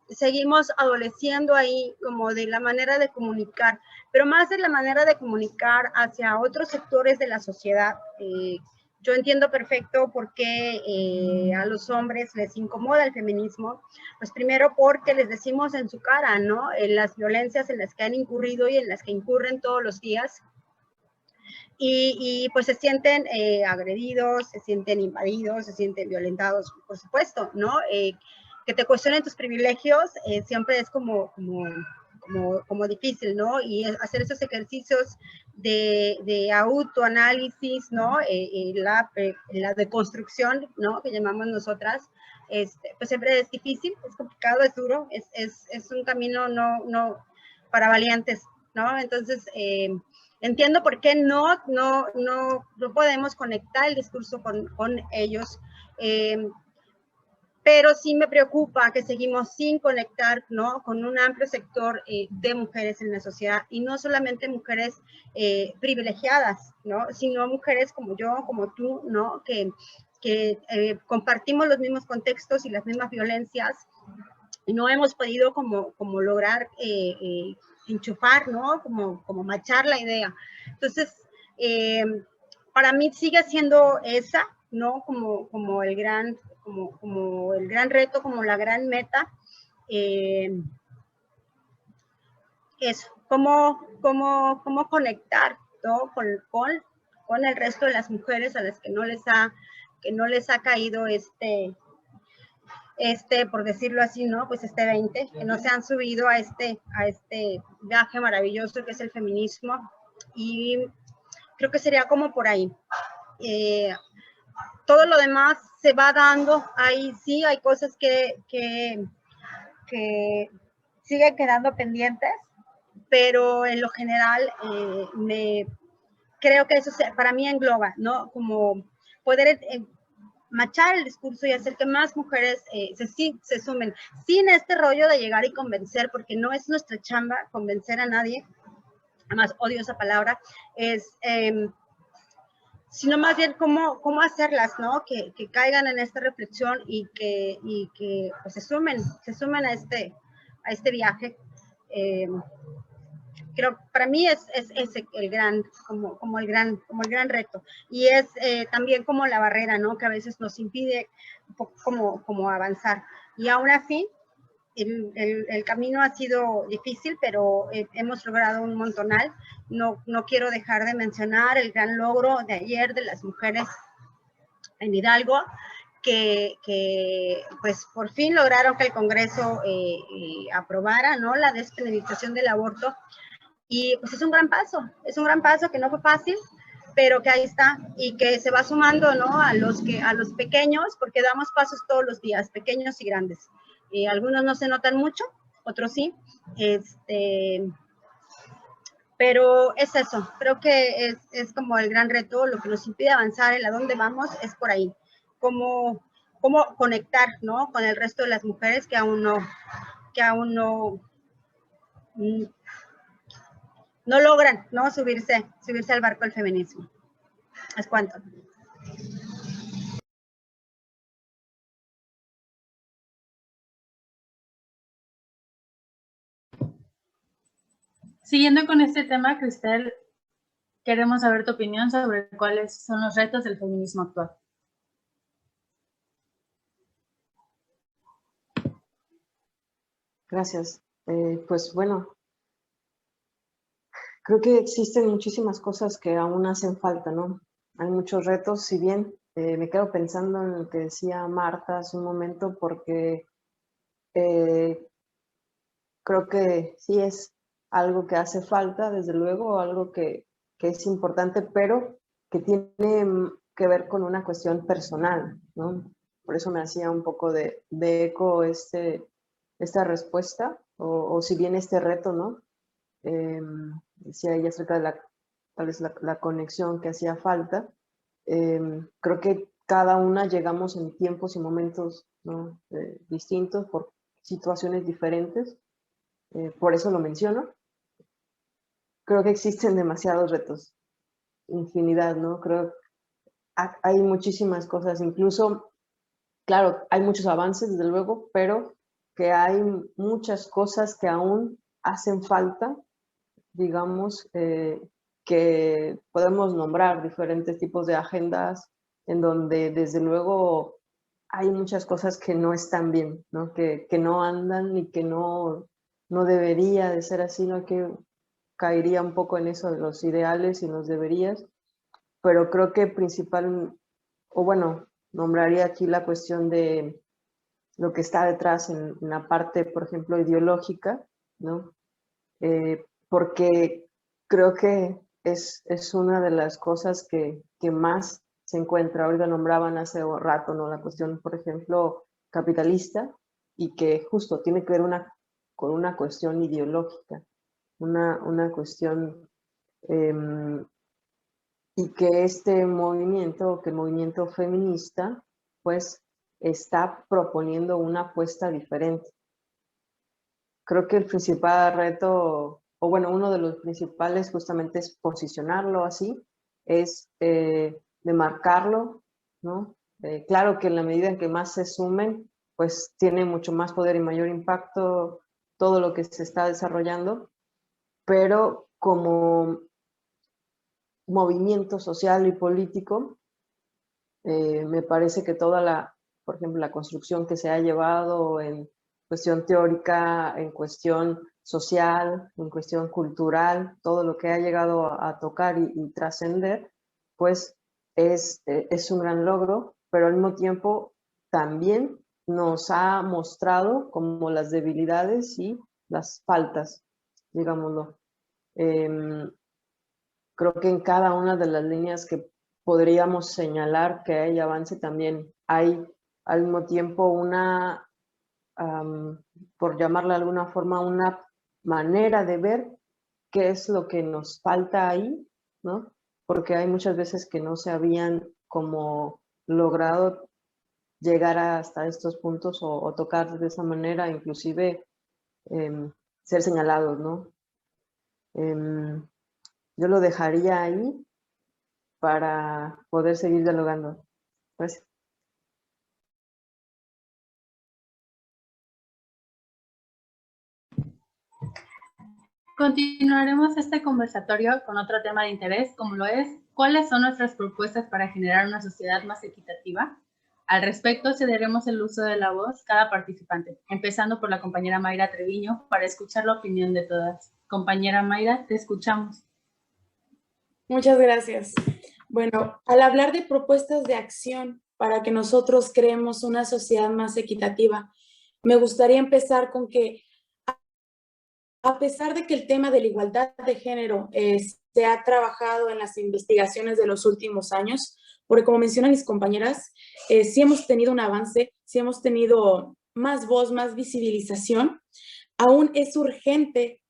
seguimos adoleciendo ahí como de la manera de comunicar, pero más de la manera de comunicar hacia otros sectores de la sociedad. Yo entiendo perfecto por qué a los hombres les incomoda el feminismo. Pues primero porque les decimos en su cara, ¿no?, las violencias en las que han incurrido y en las que incurren todos los días. y pues se sienten agredidos, se sienten invadidos, se sienten violentados, por supuesto, ¿no? Que te cuestionen tus privilegios siempre es como difícil, ¿no? Y hacer esos ejercicios de autoanálisis, ¿no? La deconstrucción, ¿no? Que llamamos nosotras, pues siempre es difícil, es complicado, es duro, es un camino no para valientes, ¿no? Entonces, entiendo por qué no podemos conectar el discurso con ellos, pero sí me preocupa que seguimos sin conectar, ¿no? Con un amplio sector de mujeres en la sociedad, y no solamente mujeres privilegiadas, ¿no? Sino mujeres como yo, como tú, ¿no? Que compartimos los mismos contextos y las mismas violencias, y no hemos podido como lograr enchufar, ¿no? Como machar la idea. Entonces, para mí sigue siendo esa, ¿no? Como el gran reto, como la gran meta. Eso, cómo conectar, ¿no? Con el resto de las mujeres a las que no les ha caído por decirlo así, ¿no? Pues 20, que no se han subido a este viaje maravilloso que es el feminismo, y creo que sería como por ahí. Todo lo demás se va dando, ahí sí hay cosas que siguen quedando pendientes, pero en lo general creo que eso para mí engloba, ¿no? Como poder machar el discurso y hacer que más mujeres se sumen, sin este rollo de llegar y convencer, porque no es nuestra chamba convencer a nadie, además odio esa palabra, sino más bien cómo hacerlas, ¿no? Que caigan en esta reflexión y que pues, se sumen a este viaje. Creo para mí es el gran, como el gran reto, y es también como la barrera, ¿no? Que a veces nos impide un poco como avanzar, y aún así el camino ha sido difícil, pero hemos logrado un montonal. No quiero dejar de mencionar el gran logro de ayer de las mujeres en Hidalgo, que pues por fin lograron que el Congreso aprobara, ¿no? La despenalización del aborto. Y pues es un gran paso que no fue fácil, pero que ahí está, y que se va sumando, ¿no? A los pequeños, porque damos pasos todos los días, pequeños y grandes. Algunos no se notan mucho, otros sí. Pero es eso, creo que es como el gran reto, lo que nos impide avanzar en a dónde vamos es por ahí. Cómo conectar, ¿no? Con el resto de las mujeres que aún no logran, ¿no? Subirse al barco del feminismo. ¿Es cuánto? Siguiendo con este tema, Cristel, queremos saber tu opinión sobre cuáles son los retos del feminismo actual. Gracias. Pues bueno, creo que existen muchísimas cosas que aún hacen falta, ¿no? Hay muchos retos, si bien me quedo pensando en lo que decía Marta hace un momento, porque creo que sí es algo que hace falta, desde luego, algo que es importante, pero que tiene que ver con una cuestión personal, ¿no? Por eso me hacía un poco de eco esta respuesta, o si bien este reto, ¿no? Decía ella acerca de tal vez la conexión que hacía falta. Creo que cada una llegamos en tiempos y momentos, ¿no? Distintos, por situaciones diferentes. Por eso lo menciono. Creo que existen demasiados retos, infinidad, ¿no? Creo que hay muchísimas cosas, incluso, claro, hay muchos avances, desde luego, pero que hay muchas cosas que aún hacen falta, digamos, que podemos nombrar diferentes tipos de agendas en donde, desde luego, hay muchas cosas que no están bien, ¿no? Que no andan y que no debería de ser así, ¿no? Que caería un poco en eso de los ideales y los deberías, pero creo que nombraría aquí la cuestión de lo que está detrás en la parte, por ejemplo, ideológica, ¿no? Porque creo que es una de las cosas que más se encuentra. Ahorita nombraban hace rato, ¿no? La cuestión, por ejemplo, capitalista, y que justo tiene que ver con una cuestión ideológica, una cuestión, y que este movimiento, que el movimiento feminista, pues está proponiendo una apuesta diferente. Creo que el principal reto, o bueno, uno de los principales justamente es posicionarlo así, es demarcarlo, ¿no? Claro que en la medida en que más se sumen, pues tiene mucho más poder y mayor impacto todo lo que se está desarrollando, pero como movimiento social y político, me parece que por ejemplo, la construcción que se ha llevado en cuestión teórica, en cuestión social, en cuestión cultural, todo lo que ha llegado a tocar y trascender, pues es un gran logro, pero al mismo tiempo también nos ha mostrado como las debilidades y las faltas, digámoslo. Creo que en cada una de las líneas que podríamos señalar que hay avance, también hay al mismo tiempo por llamarla de alguna forma, una manera de ver qué es lo que nos falta ahí, ¿no? Porque hay muchas veces que no se habían como logrado llegar hasta estos puntos o tocar de esa manera, inclusive ser señalados, ¿no? Yo lo dejaría ahí para poder seguir dialogando. Gracias. Continuaremos este conversatorio con otro tema de interés, como lo es, ¿cuáles son nuestras propuestas para generar una sociedad más equitativa? Al respecto, cederemos el uso de la voz cada participante, empezando por la compañera Mayra Treviño, para escuchar la opinión de todas. Compañera Mayra, te escuchamos. Muchas gracias. Bueno, al hablar de propuestas de acción para que nosotros creemos una sociedad más equitativa, me gustaría empezar con que, a pesar de que el tema de la igualdad de género se ha trabajado en las investigaciones de los últimos años, porque como mencionan mis compañeras, sí hemos tenido un avance, sí hemos tenido más voz, más visibilización, aún es urgente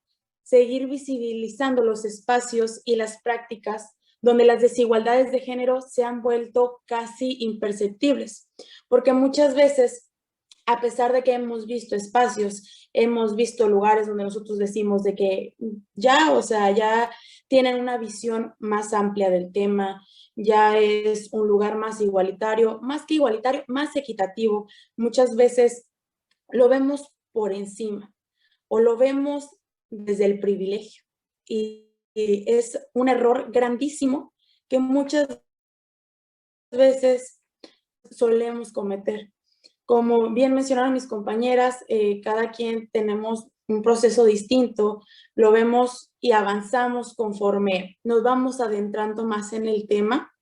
seguir visibilizando los espacios y las prácticas donde las desigualdades de género se han vuelto casi imperceptibles, porque muchas veces, a pesar de que hemos visto espacios, hemos visto lugares donde nosotros decimos de que ya, o sea, ya tienen una visión más amplia del tema, ya es un lugar más igualitario, más que igualitario, más equitativo. Muchas veces lo vemos por encima o lo vemos desde el privilegio. Y es un error grandísimo que muchas veces solemos cometer. Como bien mencionaron mis compañeras, cada quien tenemos un proceso distinto, lo vemos y avanzamos conforme nos vamos adentrando más en el tema.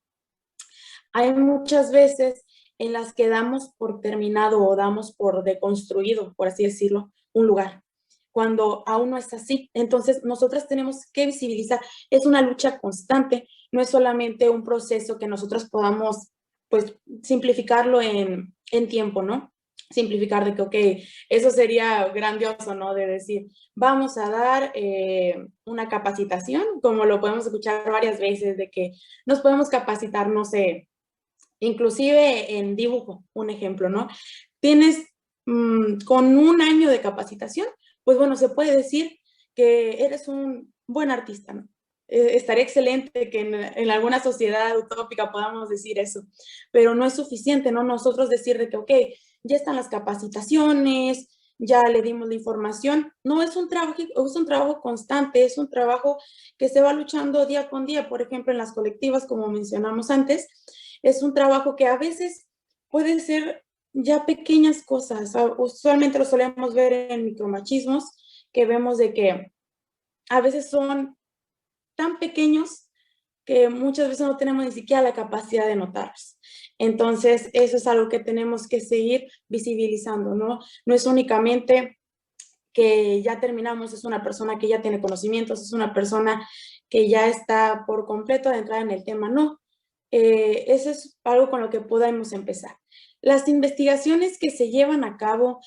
Hay muchas veces en las que damos por terminado o damos por deconstruido, por así decirlo, un lugar, cuando aún no es así. Entonces, nosotras tenemos que visibilizar. Es una lucha constante, no es solamente un proceso que nosotros podamos, pues, simplificarlo en tiempo, ¿no? Simplificar de que, ok, eso sería grandioso, ¿no? De decir, vamos a dar una capacitación, como lo podemos escuchar varias veces, de que nos podemos capacitar, no sé, inclusive en dibujo, un ejemplo, ¿no? Tienes con un año de capacitación, pues bueno, se puede decir que eres un buen artista, ¿no? Estaría excelente que en alguna sociedad utópica podamos decir eso, pero no es suficiente, ¿no? Nosotros decir de que, ok, ya están las capacitaciones, ya le dimos la información. No, es un trabajo constante, es un trabajo que se va luchando día con día. Por ejemplo, en las colectivas, como mencionamos antes, es un trabajo que a veces puede ser ya pequeñas cosas. Usualmente lo solemos ver en micromachismos, que vemos de que a veces son tan pequeños que muchas veces no tenemos ni siquiera la capacidad de notarlos. Entonces, eso es algo que tenemos que seguir visibilizando, ¿no? No es únicamente que ya terminamos, es una persona que ya tiene conocimientos, es una persona que ya está por completo adentrada en el tema, no. Eso es algo con lo que podemos empezar. Las investigaciones que se llevan a cabo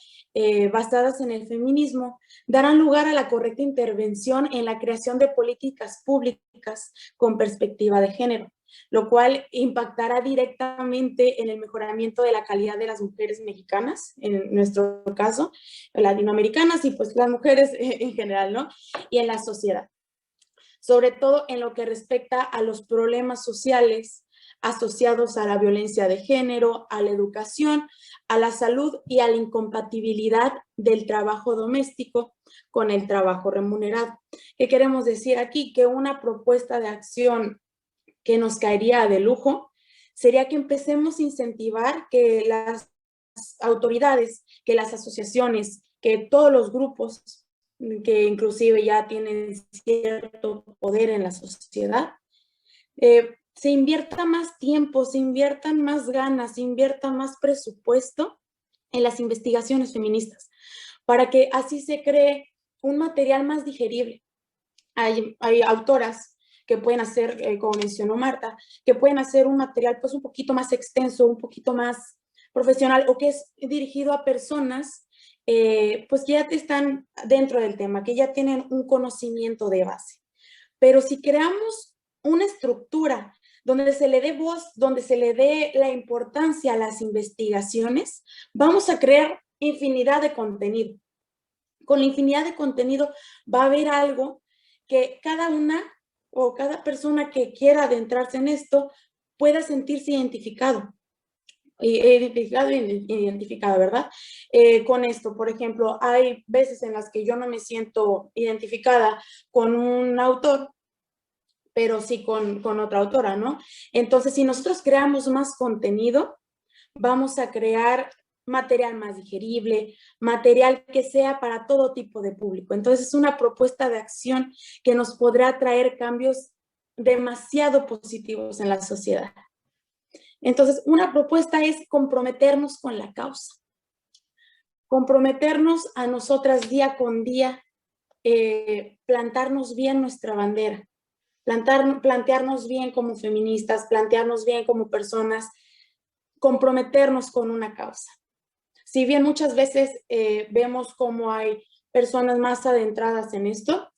basadas en el feminismo darán lugar a la correcta intervención en la creación de políticas públicas con perspectiva de género, lo cual impactará directamente en el mejoramiento de la calidad de las mujeres mexicanas, en nuestro caso, latinoamericanas y pues las mujeres en general, ¿no? Y en la sociedad. Sobre todo en lo que respecta a los problemas sociales asociados a la violencia de género, a la educación, a la salud y a la incompatibilidad del trabajo doméstico con el trabajo remunerado. ¿Qué queremos decir aquí? Que una propuesta de acción que nos caería de lujo sería que empecemos a incentivar que las autoridades, que las asociaciones, que todos los grupos que inclusive ya tienen cierto poder en la sociedad, se invierta más tiempo, se inviertan más ganas, se invierta más presupuesto en las investigaciones feministas, para que así se cree un material más digerible. Hay autoras que pueden hacer, como mencionó Marta, que pueden hacer un material pues un poquito más extenso, un poquito más profesional, o que es dirigido a personas pues que ya están dentro del tema, que ya tienen un conocimiento de base. Pero si creamos una estructura donde se le dé voz, donde se le dé la importancia a las investigaciones, vamos a crear infinidad de contenido. Con la infinidad de contenido va a haber algo que cada una o cada persona que quiera adentrarse en esto pueda sentirse identificada, ¿verdad? Con esto, por ejemplo, hay veces en las que yo no me siento identificada con un autor, pero sí con otra autora, ¿no? Entonces, si nosotros creamos más contenido, vamos a crear material más digerible, material que sea para todo tipo de público. Entonces, es una propuesta de acción que nos podrá traer cambios demasiado positivos en la sociedad. Entonces, una propuesta es comprometernos con la causa, comprometernos a nosotras día con día, plantarnos bien nuestra bandera, plantearnos bien como feministas, plantearnos bien como personas, comprometernos con una causa. Si bien muchas veces vemos cómo hay personas más adentradas en esto,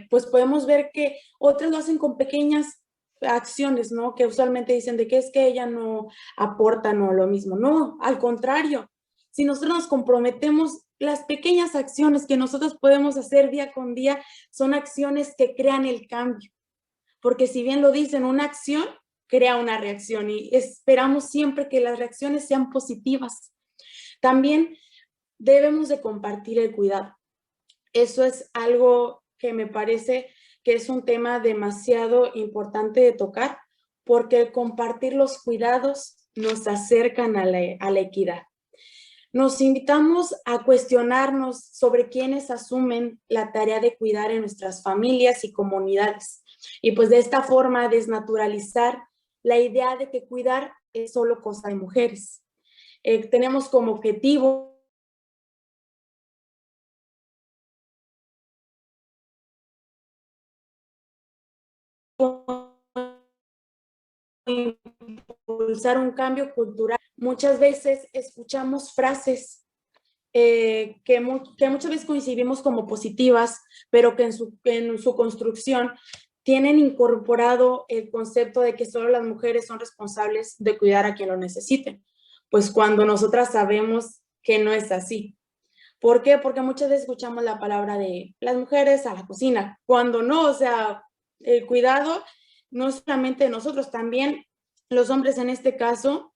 pues podemos ver que otras lo hacen con pequeñas acciones, ¿no? Que usualmente dicen de que es que ella no aporta, no lo mismo. No, al contrario. Si nosotros nos comprometemos, las pequeñas acciones que nosotros podemos hacer día con día son acciones que crean el cambio. Porque si bien lo dicen, una acción crea una reacción y esperamos siempre que las reacciones sean positivas. También debemos de compartir el cuidado. Eso es algo que me parece que es un tema demasiado importante de tocar, porque el compartir los cuidados nos acercan a la equidad. Nos invitamos a cuestionarnos sobre quiénes asumen la tarea de cuidar en nuestras familias y comunidades. Y pues de esta forma desnaturalizar la idea de que cuidar es solo cosa de mujeres. Tenemos como objetivo impulsar un cambio cultural. Muchas veces escuchamos frases que muchas veces coincidimos como positivas, pero que en su construcción tienen incorporado el concepto de que solo las mujeres son responsables de cuidar a quien lo necesite. Pues cuando nosotras sabemos que no es así. ¿Por qué? Porque muchas veces escuchamos la palabra de las mujeres a la cocina, cuando no, o sea, el cuidado no solamente de nosotros, también los hombres en este caso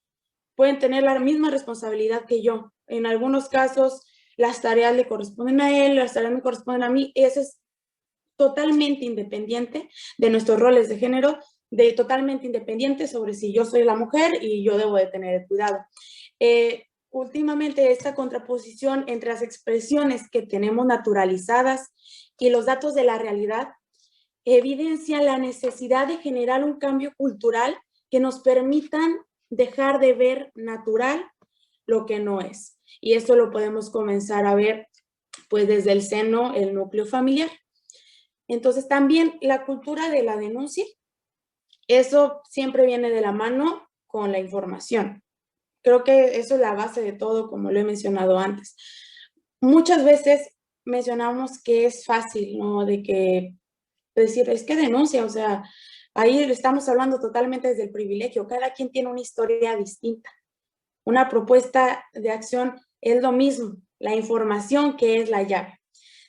pueden tener la misma responsabilidad que yo. En algunos casos las tareas le corresponden a él, las tareas me corresponden a mí. Eso es totalmente independiente de nuestros roles de género, totalmente independiente sobre si yo soy la mujer y yo debo de tener el cuidado. Últimamente esta contraposición entre las expresiones que tenemos naturalizadas y los datos de la realidad evidencia la necesidad de generar un cambio cultural que nos permitan dejar de ver natural lo que no es. Y esto lo podemos comenzar a ver pues desde el seno, el núcleo familiar. Entonces también la cultura de la denuncia, eso siempre viene de la mano con la información. Creo que eso es la base de todo, como lo he mencionado antes. Muchas veces mencionamos que es fácil, ¿no? De que decir, es que denuncia, o sea, ahí estamos hablando totalmente desde el privilegio. Cada quien tiene una historia distinta. Una propuesta de acción es lo mismo, la información que es la llave.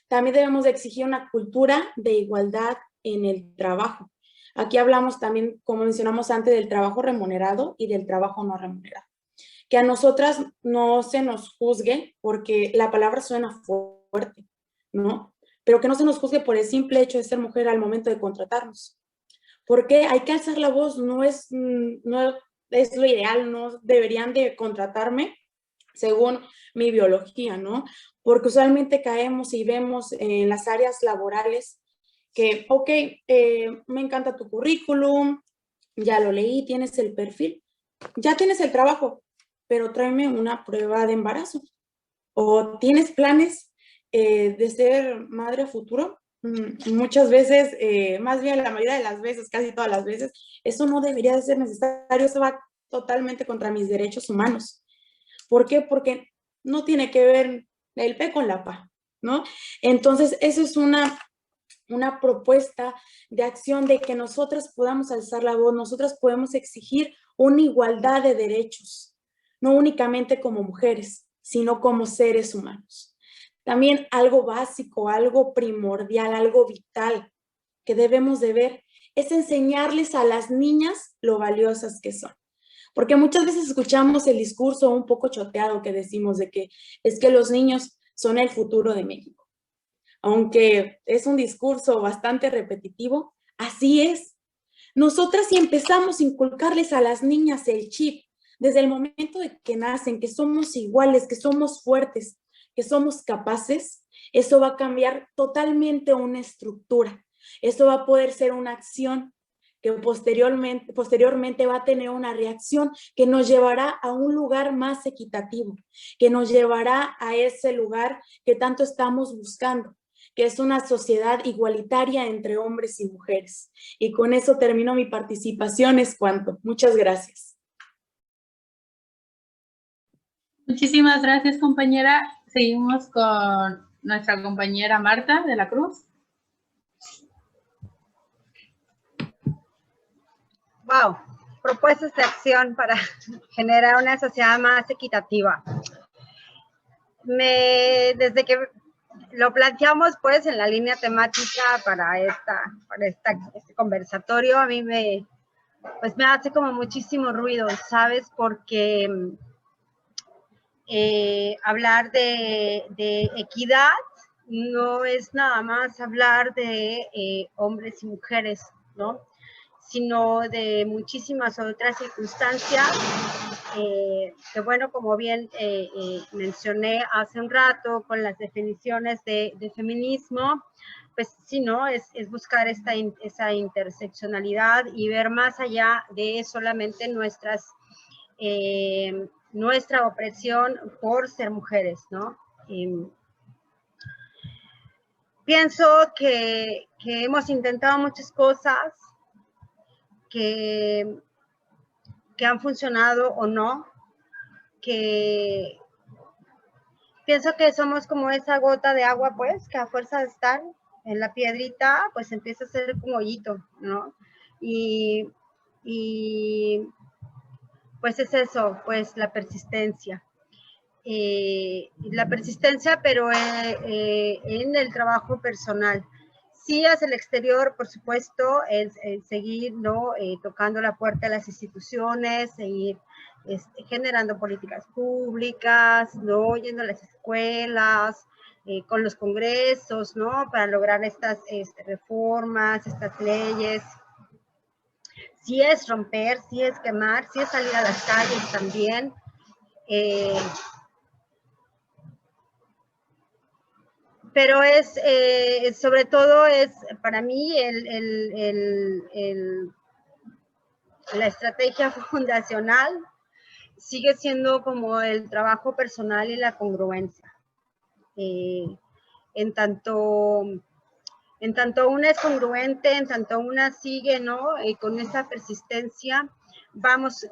También debemos de exigir una cultura de igualdad en el trabajo. Aquí hablamos también, como mencionamos antes, del trabajo remunerado y del trabajo no remunerado. Que a nosotras no se nos juzgue, porque la palabra suena fuerte, ¿no? Pero que no se nos juzgue por el simple hecho de ser mujer al momento de contratarnos. Porque hay que alzar la voz, no es lo ideal, no deberían de contratarme según mi biología, ¿no? Porque usualmente caemos y vemos en las áreas laborales que, ok, me encanta tu currículum, ya lo leí, tienes el perfil, ya tienes el trabajo, pero tráeme una prueba de embarazo. O tienes planes de ser madre a futuro. Muchas veces, más bien la mayoría de las veces, casi todas las veces, eso no debería de ser necesario, eso va totalmente contra mis derechos humanos. ¿Por qué? Porque no tiene que ver el P con la PA, ¿no? Entonces, eso es una propuesta de acción de que nosotras podamos alzar la voz, nosotras podemos exigir una igualdad de derechos, no únicamente como mujeres, sino como seres humanos. También algo básico, algo primordial, algo vital que debemos de ver es enseñarles a las niñas lo valiosas que son. Porque muchas veces escuchamos el discurso un poco choteado que decimos de que es que los niños son el futuro de México. Aunque es un discurso bastante repetitivo, así es. Nosotras si empezamos a inculcarles a las niñas el chip desde el momento de que nacen, que somos iguales, que somos fuertes, que somos capaces, eso va a cambiar totalmente una estructura. Eso va a poder ser una acción que posteriormente va a tener una reacción que nos llevará a un lugar más equitativo, que nos llevará a ese lugar que tanto estamos buscando, que es una sociedad igualitaria entre hombres y mujeres. Y con eso termino mi participación. Es cuanto. Muchas gracias. Muchísimas gracias, compañera. Seguimos con nuestra compañera Marta de la Cruz. Wow, propuestas de acción para generar una sociedad más equitativa. Desde que lo planteamos pues en la línea temática para este conversatorio, a mí me hace como muchísimo ruido, ¿sabes? Porque hablar de equidad no es nada más hablar de hombres y mujeres, ¿no? Sino de muchísimas otras circunstancias que, bueno, como bien mencioné hace un rato con las definiciones de feminismo, pues sí, ¿no? Es buscar esa interseccionalidad y ver más allá de solamente nuestra opresión por ser mujeres, ¿no? Pienso que hemos intentado muchas cosas que han funcionado o no, que pienso que somos como esa gota de agua, pues, que a fuerza de estar en la piedrita, pues empieza a ser como hoyito, ¿no? Y pues es eso, pues la persistencia. Pero en el trabajo personal. Sí, hacia el exterior, por supuesto, es seguir, ¿no? Tocando la puerta de las instituciones, seguir generando políticas públicas, ¿no? Yendo a las escuelas, con los congresos, ¿no? Para lograr estas reformas, estas leyes. Sí es romper, sí es quemar, sí es salir a las calles también. pero es, sobre todo es, para mí, la estrategia fundacional sigue siendo como el trabajo personal y la congruencia. En tanto una es congruente, en tanto una sigue, ¿no? Con esa persistencia, vamos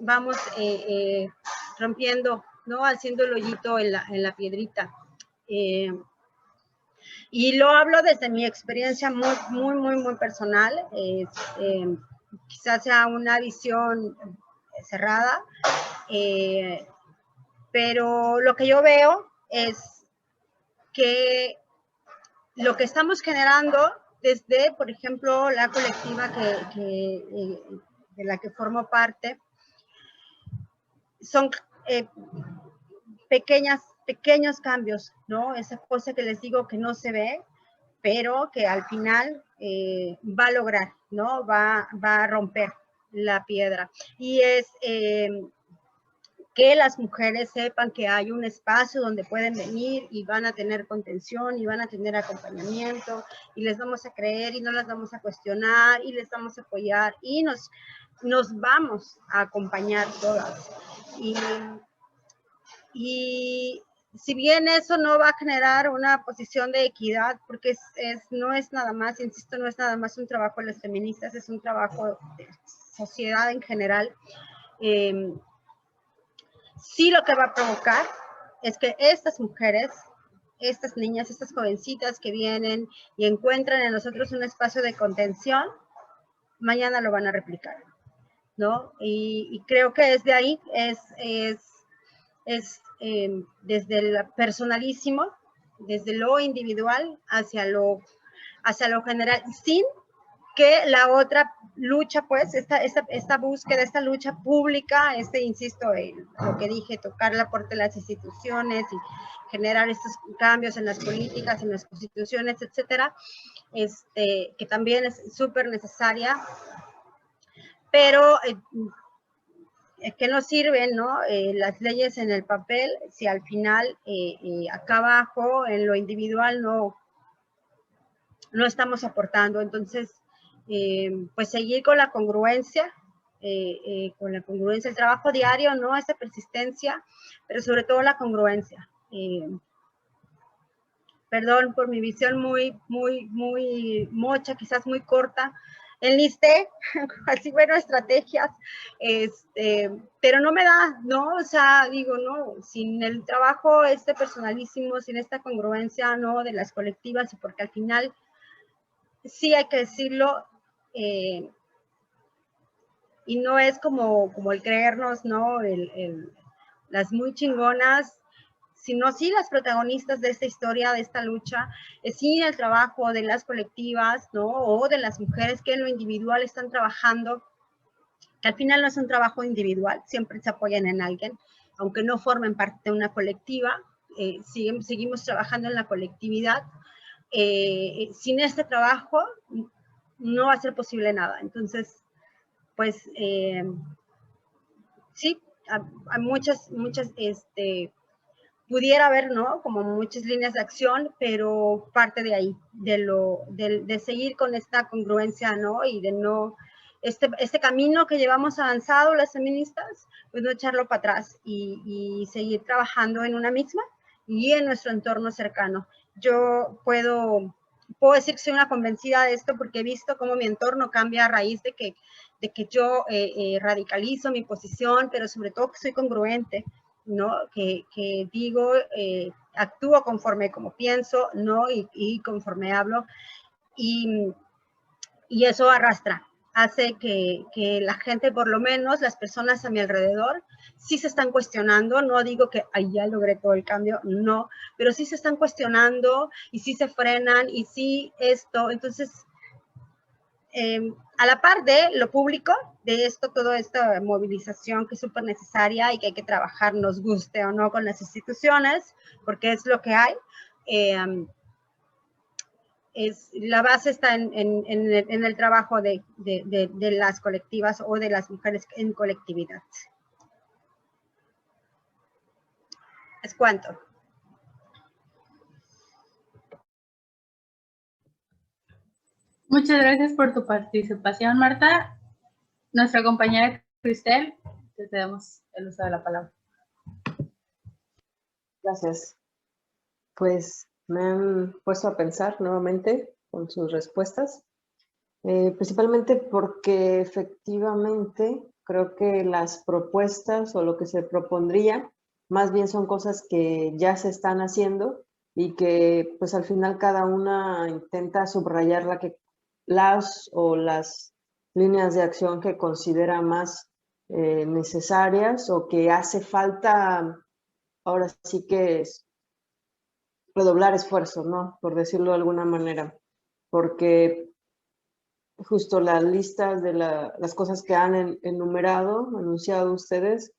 rompiendo, ¿no? Haciendo el hoyito en la piedrita. Y lo hablo desde mi experiencia muy personal. Quizás sea una visión cerrada, pero lo que yo veo es que lo que estamos generando desde, por ejemplo, la colectiva de la que formo parte, son pequeños cambios, ¿no? Esa cosa que les digo que no se ve, pero que al final va a lograr, ¿no? Va a romper la piedra. Y es que las mujeres sepan que hay un espacio donde pueden venir y van a tener contención y van a tener acompañamiento y les vamos a creer y no las vamos a cuestionar y les vamos a apoyar y nos vamos a acompañar todas. Y si bien eso no va a generar una posición de equidad, porque no es nada más, insisto, no es nada más un trabajo de las feministas, es un trabajo de sociedad en general. Sí, lo que va a provocar es que estas mujeres, estas niñas, estas jovencitas que vienen y encuentran en nosotros un espacio de contención, mañana lo van a replicar, ¿no? Y creo que desde ahí desde el personalísimo, desde lo individual hacia lo general, sin que la otra lucha, pues, esta búsqueda, esta lucha pública, insisto, lo que dije, tocar la puerta de las instituciones y generar estos cambios en las políticas, en las constituciones, etcétera, que también es súper necesaria, pero ¿qué nos sirven, no? Las leyes en el papel si al final acá abajo en lo individual no estamos aportando? Entonces, pues seguir con la congruencia, el trabajo diario, ¿no? Esa persistencia, pero sobre todo la congruencia. Perdón por mi visión muy mocha, quizás muy corta. Enlisté así, bueno, estrategias, pero no me da, ¿no? O sea, digo, no, sin el trabajo personalísimo, sin esta congruencia, ¿no? De las colectivas, y porque al final, sí hay que decirlo, y no es como el creernos, ¿no? Las muy chingonas, sino sí las protagonistas de esta historia, de esta lucha, sí el trabajo de las colectivas, ¿no? O de las mujeres que en lo individual están trabajando, que al final no es un trabajo individual, siempre se apoyan en alguien, aunque no formen parte de una colectiva, seguimos trabajando en la colectividad. Sin este trabajo no va a ser posible nada. Entonces, pues, sí, hay muchas, pudiera haber, ¿no? Como muchas líneas de acción, pero parte de ahí, de seguir con esta congruencia, ¿no? Y de no, este camino que llevamos avanzado las feministas, pues no echarlo para atrás y seguir trabajando en una misma y en nuestro entorno cercano. Yo puedo decir que soy una convencida de esto porque he visto cómo mi entorno cambia a raíz de que yo radicalizo mi posición, pero sobre todo que soy congruente, ¿no? Que digo, actúo conforme como pienso, ¿no? Y conforme hablo, y eso arrastra, hace que la gente, por lo menos las personas a mi alrededor, sí se están cuestionando. No digo que ay, ya logré todo el cambio, no, pero sí se están cuestionando y sí se frenan y sí esto. Entonces, a la par de lo público, de toda esta movilización que es súper necesaria y que hay que trabajar, nos guste o no, con las instituciones, porque es lo que hay, la base está en el trabajo de las colectivas o de las mujeres en colectividad. ¿Es cuánto? Muchas gracias por tu participación, Marta. Nuestra compañera Cristel, te damos el uso de la palabra. Gracias. Pues me han puesto a pensar nuevamente con sus respuestas, principalmente porque efectivamente creo que las propuestas o lo que se propondría más bien son cosas que ya se están haciendo y que pues al final cada una intenta subrayar las líneas de acción que considera más necesarias o que hace falta, ahora sí que es redoblar esfuerzos, ¿no? Por decirlo de alguna manera, porque justo las listas de las cosas que han enumerado, anunciado ustedes,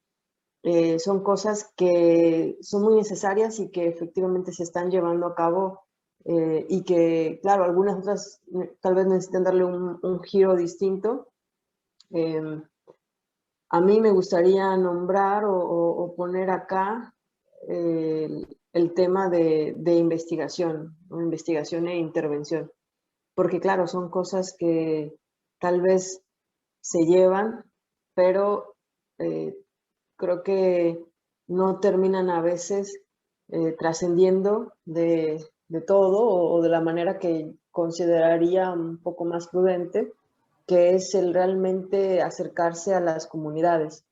son cosas que son muy necesarias y que efectivamente se están llevando a cabo y que, claro, algunas otras tal vez necesitan darle un giro distinto. A mí me gustaría nombrar o poner acá el tema de investigación, ¿no? Investigación e intervención, porque claro, son cosas que tal vez se llevan, pero creo que no terminan a veces trascendiendo de todo o de la manera que consideraría un poco más prudente, que es el realmente acercarse a las comunidades,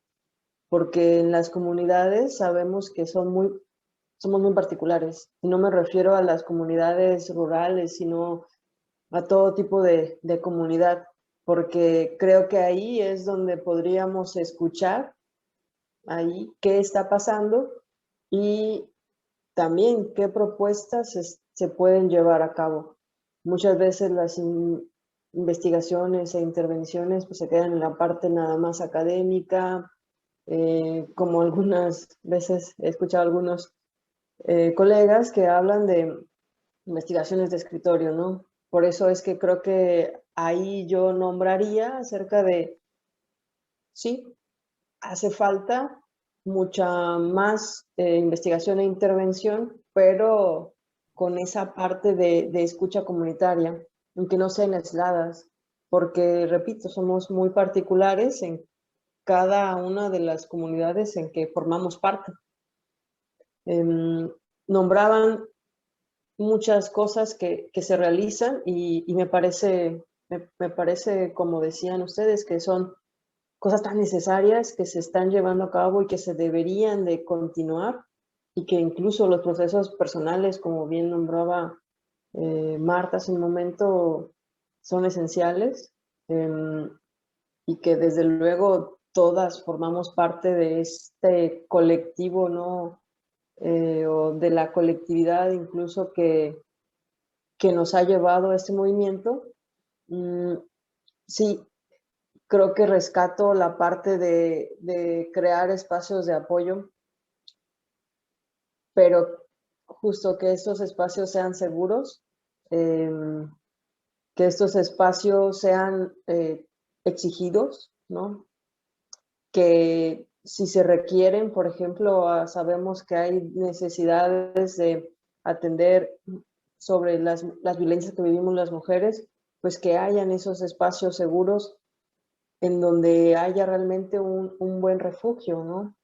porque en las comunidades sabemos que somos muy particulares, y no me refiero a las comunidades rurales, sino a todo tipo de comunidad, porque creo que ahí es donde podríamos escuchar ahí qué está pasando y también qué propuestas se pueden llevar a cabo. Muchas veces las investigaciones e intervenciones pues, se quedan en la parte nada más académica, como algunas veces he escuchado a algunos colegas que hablan de investigaciones de escritorio, ¿no? Por eso es que creo que ahí yo nombraría acerca de, sí, hace falta mucha más investigación e intervención, pero con esa parte de escucha comunitaria, aunque no sean aisladas, porque, repito, somos muy particulares en cada una de las comunidades en que formamos parte. Nombraban muchas cosas que se realizan y me parece, como decían ustedes, que son cosas tan necesarias que se están llevando a cabo y que se deberían de continuar y que incluso los procesos personales, como bien nombraba Marta hace un momento, son esenciales y que desde luego todas formamos parte de este colectivo, ¿no? O de la colectividad incluso que nos ha llevado a este movimiento. Sí, creo que rescato la parte de crear espacios de apoyo, pero justo que estos espacios sean seguros, que estos espacios sean exigidos, ¿no? Que si se requieren, por ejemplo, sabemos que hay necesidades de atender sobre las violencias que vivimos las mujeres, pues que hayan esos espacios seguros en donde haya realmente un buen refugio, ¿no?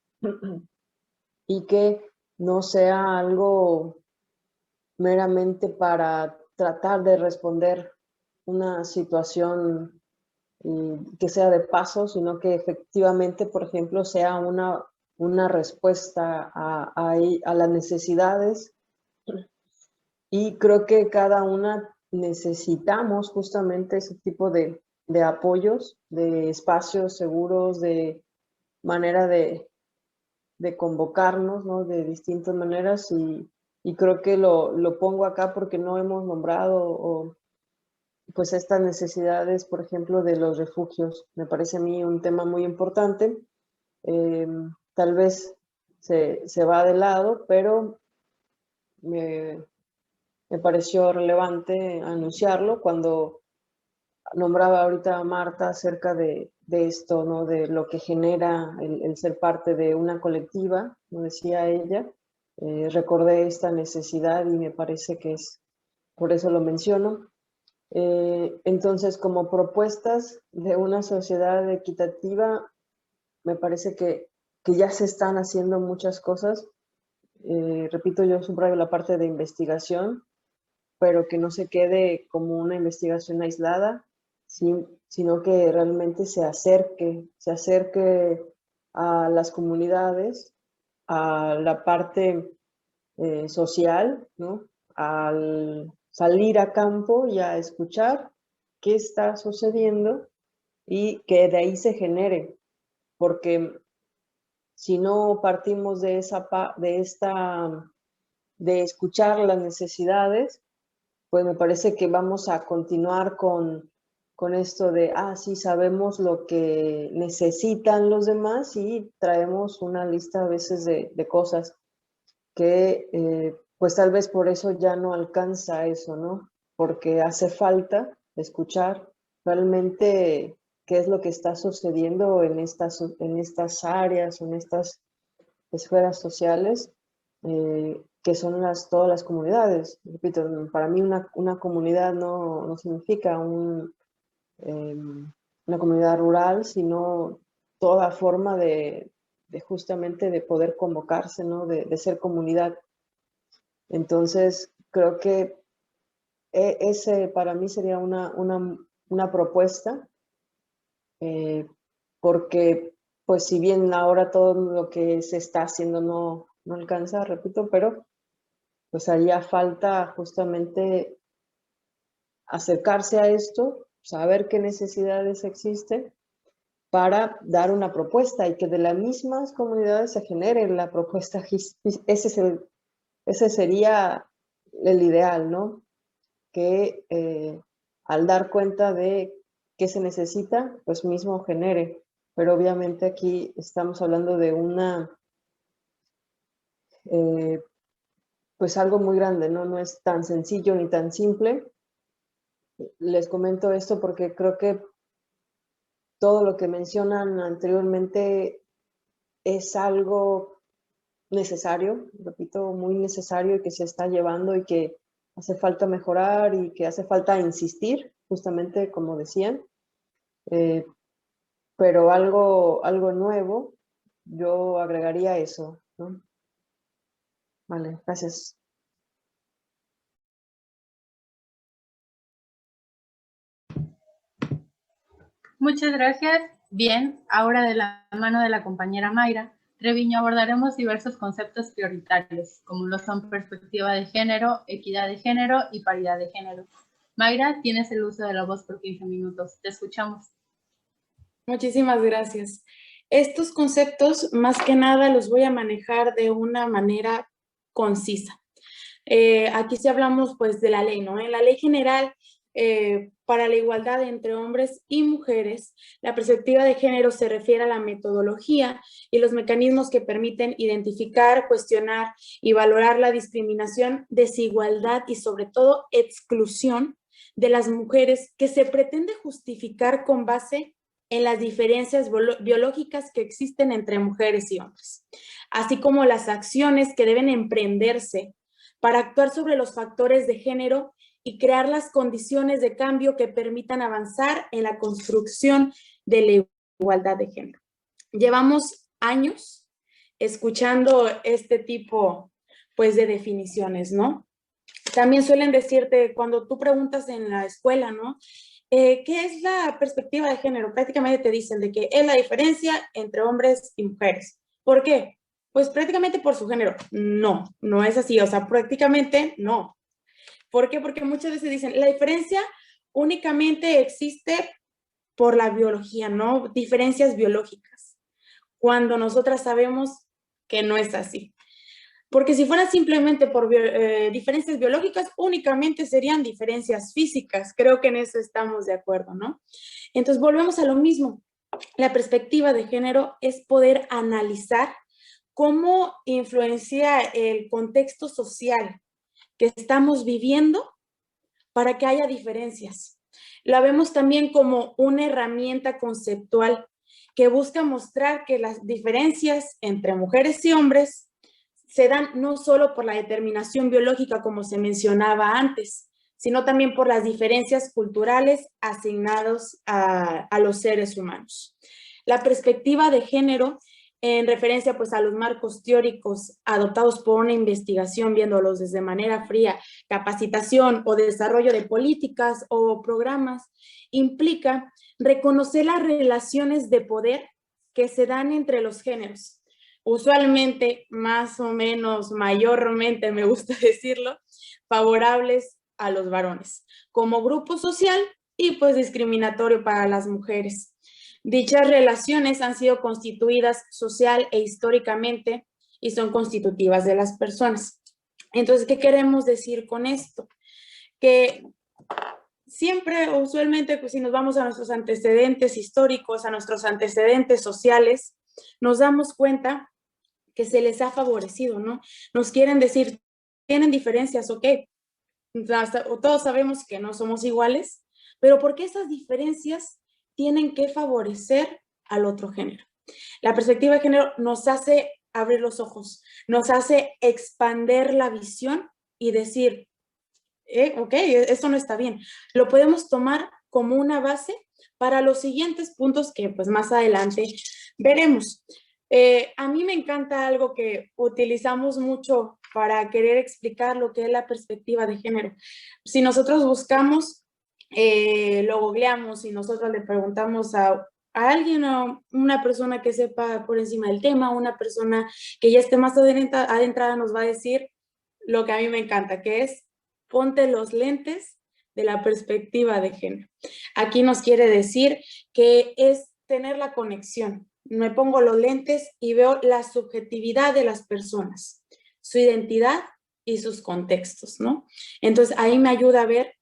Y que no sea algo meramente para tratar de responder una situación que sea de paso, sino que efectivamente, por ejemplo, sea una respuesta a las necesidades. Y creo que cada una necesitamos justamente ese tipo de apoyos, de espacios seguros, de manera de convocarnos, ¿no? De distintas maneras y creo que lo pongo acá porque no hemos nombrado pues estas necesidades, por ejemplo, de los refugios. Me parece a mí un tema muy importante. Tal vez se va de lado, pero me pareció relevante anunciarlo cuando nombraba ahorita a Marta acerca de esto, ¿no? De lo que genera el ser parte de una colectiva, como decía ella. Recordé esta necesidad y me parece que es, por eso lo menciono. Entonces, como propuestas de una sociedad equitativa, me parece que ya se están haciendo muchas cosas. Repito, yo subrayo la parte de investigación, pero que no se quede como una investigación aislada, sino que realmente se acerque a las comunidades, a la parte social, ¿no? Al salir a campo y a escuchar qué está sucediendo y que de ahí se genere, porque si no partimos de escuchar las necesidades, pues me parece que vamos a continuar con esto de, sí, sabemos lo que necesitan los demás y traemos una lista a veces de cosas que pues tal vez por eso ya no alcanza eso, ¿no? Porque hace falta escuchar realmente qué es lo que está sucediendo en estas áreas, en estas esferas sociales, que son todas las comunidades. Repito, para mí una comunidad no significa una comunidad rural, sino toda forma de justamente de poder convocarse, ¿no? De ser comunidad. Entonces, creo que ese para mí sería una propuesta, porque pues si bien ahora todo lo que se está haciendo no alcanza, repito, pero pues haría falta justamente acercarse a esto, saber qué necesidades existen para dar una propuesta y que de las mismas comunidades se genere la propuesta. Ese sería el ideal, ¿no? Que al dar cuenta de qué se necesita, pues mismo genere. Pero obviamente aquí estamos hablando de pues algo muy grande, ¿no? No es tan sencillo ni tan simple. Les comento esto porque creo que todo lo que mencionan anteriormente es algo necesario, repito, muy necesario y que se está llevando y que hace falta mejorar y que hace falta insistir, justamente como decían, pero algo nuevo, yo agregaría eso, ¿no? Vale, gracias. Muchas gracias. Bien, ahora de la mano de la compañera Mayra Treviño abordaremos diversos conceptos prioritarios, como lo son perspectiva de género, equidad de género y paridad de género. Mayra, tienes el uso de la voz por 15 minutos. Te escuchamos. Muchísimas gracias. Estos conceptos, más que nada, los voy a manejar de una manera concisa. Aquí sí hablamos pues de la ley, ¿no? En la ley general para la igualdad entre hombres y mujeres, la perspectiva de género se refiere a la metodología y los mecanismos que permiten identificar, cuestionar y valorar la discriminación, desigualdad y sobre todo exclusión de las mujeres que se pretende justificar con base en las diferencias biológicas que existen entre mujeres y hombres, así como las acciones que deben emprenderse para actuar sobre los factores de género y crear las condiciones de cambio que permitan avanzar en la construcción de la igualdad de género. Llevamos años escuchando este tipo, pues, de definiciones, ¿no? También suelen decirte, cuando tú preguntas en la escuela, ¿no? ¿Qué es la perspectiva de género? Prácticamente te dicen de que es la diferencia entre hombres y mujeres. ¿Por qué? Pues prácticamente por su género. No, no es así, o sea, prácticamente no. ¿Por qué? Porque muchas veces dicen, la diferencia únicamente existe por la biología, ¿no? Diferencias biológicas, cuando nosotras sabemos que no es así. Porque si fuera simplemente por diferencias biológicas, únicamente serían diferencias físicas. Creo que en eso estamos de acuerdo, ¿no? Entonces, volvemos a lo mismo. La perspectiva de género es poder analizar cómo influencia el contexto social que estamos viviendo para que haya diferencias. La vemos también como una herramienta conceptual que busca mostrar que las diferencias entre mujeres y hombres se dan no solo por la determinación biológica como se mencionaba antes, sino también por las diferencias culturales asignadas a los seres humanos. La perspectiva de género, en referencia pues a los marcos teóricos adoptados por una investigación, viéndolos desde manera fría, capacitación o desarrollo de políticas o programas, implica reconocer las relaciones de poder que se dan entre los géneros. Usualmente, más o menos, mayormente, me gusta decirlo, favorables a los varones, como grupo social y pues discriminatorio para las mujeres. Dichas relaciones han sido constituidas social e históricamente y son constitutivas de las personas. Entonces, ¿qué queremos decir con esto? Que siempre, usualmente, pues, si nos vamos a nuestros antecedentes históricos, a nuestros antecedentes sociales, nos damos cuenta que se les ha favorecido, ¿no? Nos quieren decir, tienen diferencias, ok, todos sabemos que no somos iguales, pero ¿por qué esas diferencias tienen que favorecer al otro género? La perspectiva de género nos hace abrir los ojos, nos hace expandir la visión y decir, ok, esto no está bien. Lo podemos tomar como una base para los siguientes puntos que pues más adelante veremos. A mí me encanta algo que utilizamos mucho para querer explicar lo que es la perspectiva de género. Si nosotros buscamos, lo googleamos y nosotros le preguntamos a alguien o una persona que sepa por encima del tema, una persona que ya esté más adentrada nos va a decir lo que a mí me encanta, que es ponte los lentes de la perspectiva de género. Aquí nos quiere decir que es tener la conexión. Me pongo los lentes y veo la subjetividad de las personas, su identidad y sus contextos, ¿no? Entonces ahí me ayuda a ver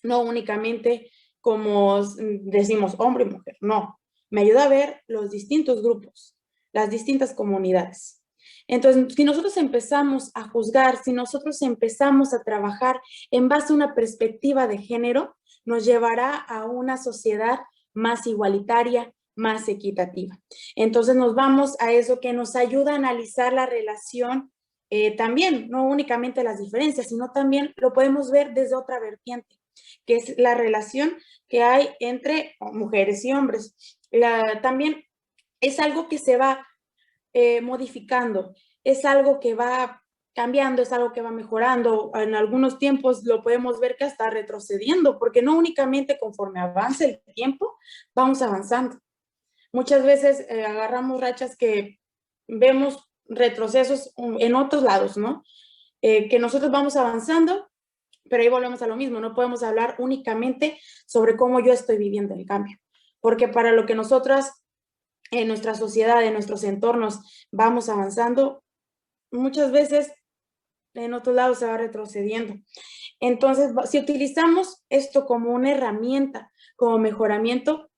no únicamente como decimos hombre y mujer, no. Me ayuda a ver los distintos grupos, las distintas comunidades. Entonces, si nosotros empezamos a juzgar, si nosotros empezamos a trabajar en base a una perspectiva de género, nos llevará a una sociedad más igualitaria, más equitativa. Entonces nos vamos a eso que nos ayuda a analizar la relación también, no únicamente las diferencias, sino también lo podemos ver desde otra vertiente, que es la relación que hay entre mujeres y hombres. También es algo que se va modificando, es algo que va cambiando, es algo que va mejorando. En algunos tiempos lo podemos ver que está retrocediendo, porque no únicamente conforme avance el tiempo, vamos avanzando. Muchas veces agarramos rachas que vemos retrocesos en otros lados, ¿no? Que nosotros vamos avanzando, pero ahí volvemos a lo mismo, no podemos hablar únicamente sobre cómo yo estoy viviendo el cambio, porque para lo que nosotras en nuestra sociedad, en nuestros entornos vamos avanzando, muchas veces en otros lados se va retrocediendo. Entonces, si utilizamos esto como una herramienta, como mejoramiento,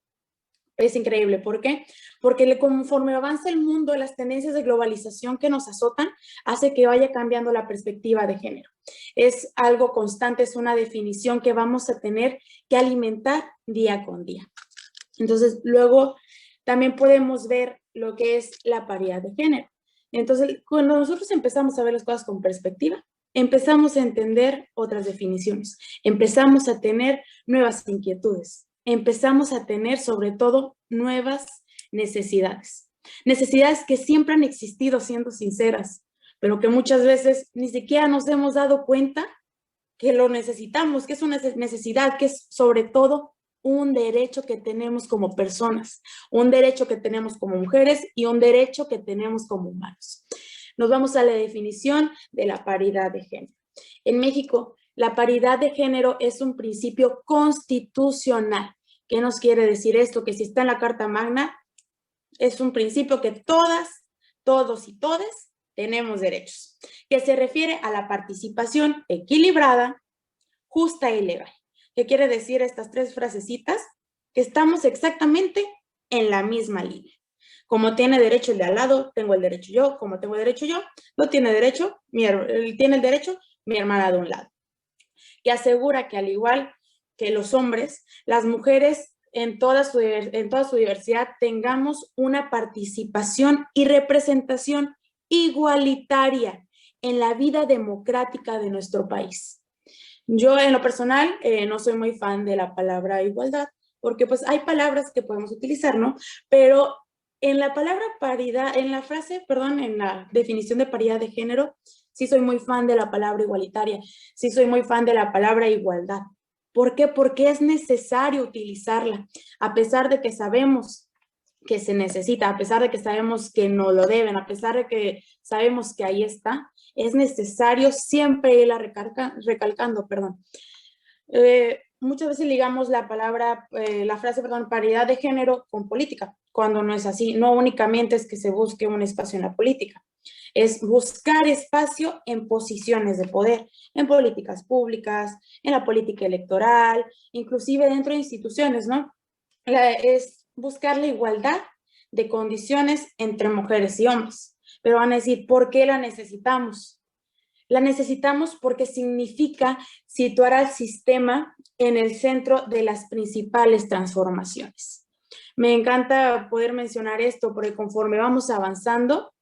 es increíble. ¿Por qué? Porque conforme avanza el mundo, las tendencias de globalización que nos azotan hace que vaya cambiando la perspectiva de género. Es algo constante, es una definición que vamos a tener que alimentar día con día. Entonces, luego también podemos ver lo que es la paridad de género. Entonces, cuando nosotros empezamos a ver las cosas con perspectiva, empezamos a entender otras definiciones, empezamos a tener nuevas inquietudes, empezamos a tener sobre todo nuevas necesidades. Necesidades que siempre han existido, siendo sinceras, pero que muchas veces ni siquiera nos hemos dado cuenta que lo necesitamos, que es una necesidad, que es sobre todo un derecho que tenemos como personas, un derecho que tenemos como mujeres y un derecho que tenemos como humanos. Nos vamos a la definición de la paridad de género. En México, la paridad de género es un principio constitucional. ¿Qué nos quiere decir esto? Que si está en la Carta Magna, es un principio que todas, todos y todes tenemos derechos, que se refiere a la participación equilibrada, justa y legal. ¿Qué quiere decir estas tres frasecitas? Que estamos exactamente en la misma línea. Como tiene derecho el de al lado, tengo el derecho yo. Como tengo derecho yo, no tiene derecho, tiene el derecho mi hermana de un lado. Y asegura que al igual que los hombres, las mujeres en toda su diversidad tengamos una participación y representación igualitaria en la vida democrática de nuestro país. Yo en lo personal no soy muy fan de la palabra igualdad, porque pues hay palabras que podemos utilizar, ¿no? Pero en la palabra paridad, en la frase, perdón, en la definición de paridad de género, sí soy muy fan de la palabra igualitaria, sí soy muy fan de la palabra igualdad. ¿Por qué? Porque es necesario utilizarla, a pesar de que sabemos que se necesita, a pesar de que sabemos que no lo deben, a pesar de que sabemos que ahí está, es necesario siempre irla recalcando, perdón. Muchas veces ligamos la palabra, la frase, perdón, paridad de género con política, cuando no es así. No únicamente es que se busque un espacio en la política, es buscar espacio en posiciones de poder, en políticas públicas, en la política electoral, inclusive dentro de instituciones, ¿no? Es buscar la igualdad de condiciones entre mujeres y hombres. Pero van a decir, ¿por qué la necesitamos? La necesitamos porque significa situar al sistema en el centro de las principales transformaciones. Me encanta poder mencionar esto porque conforme vamos avanzando,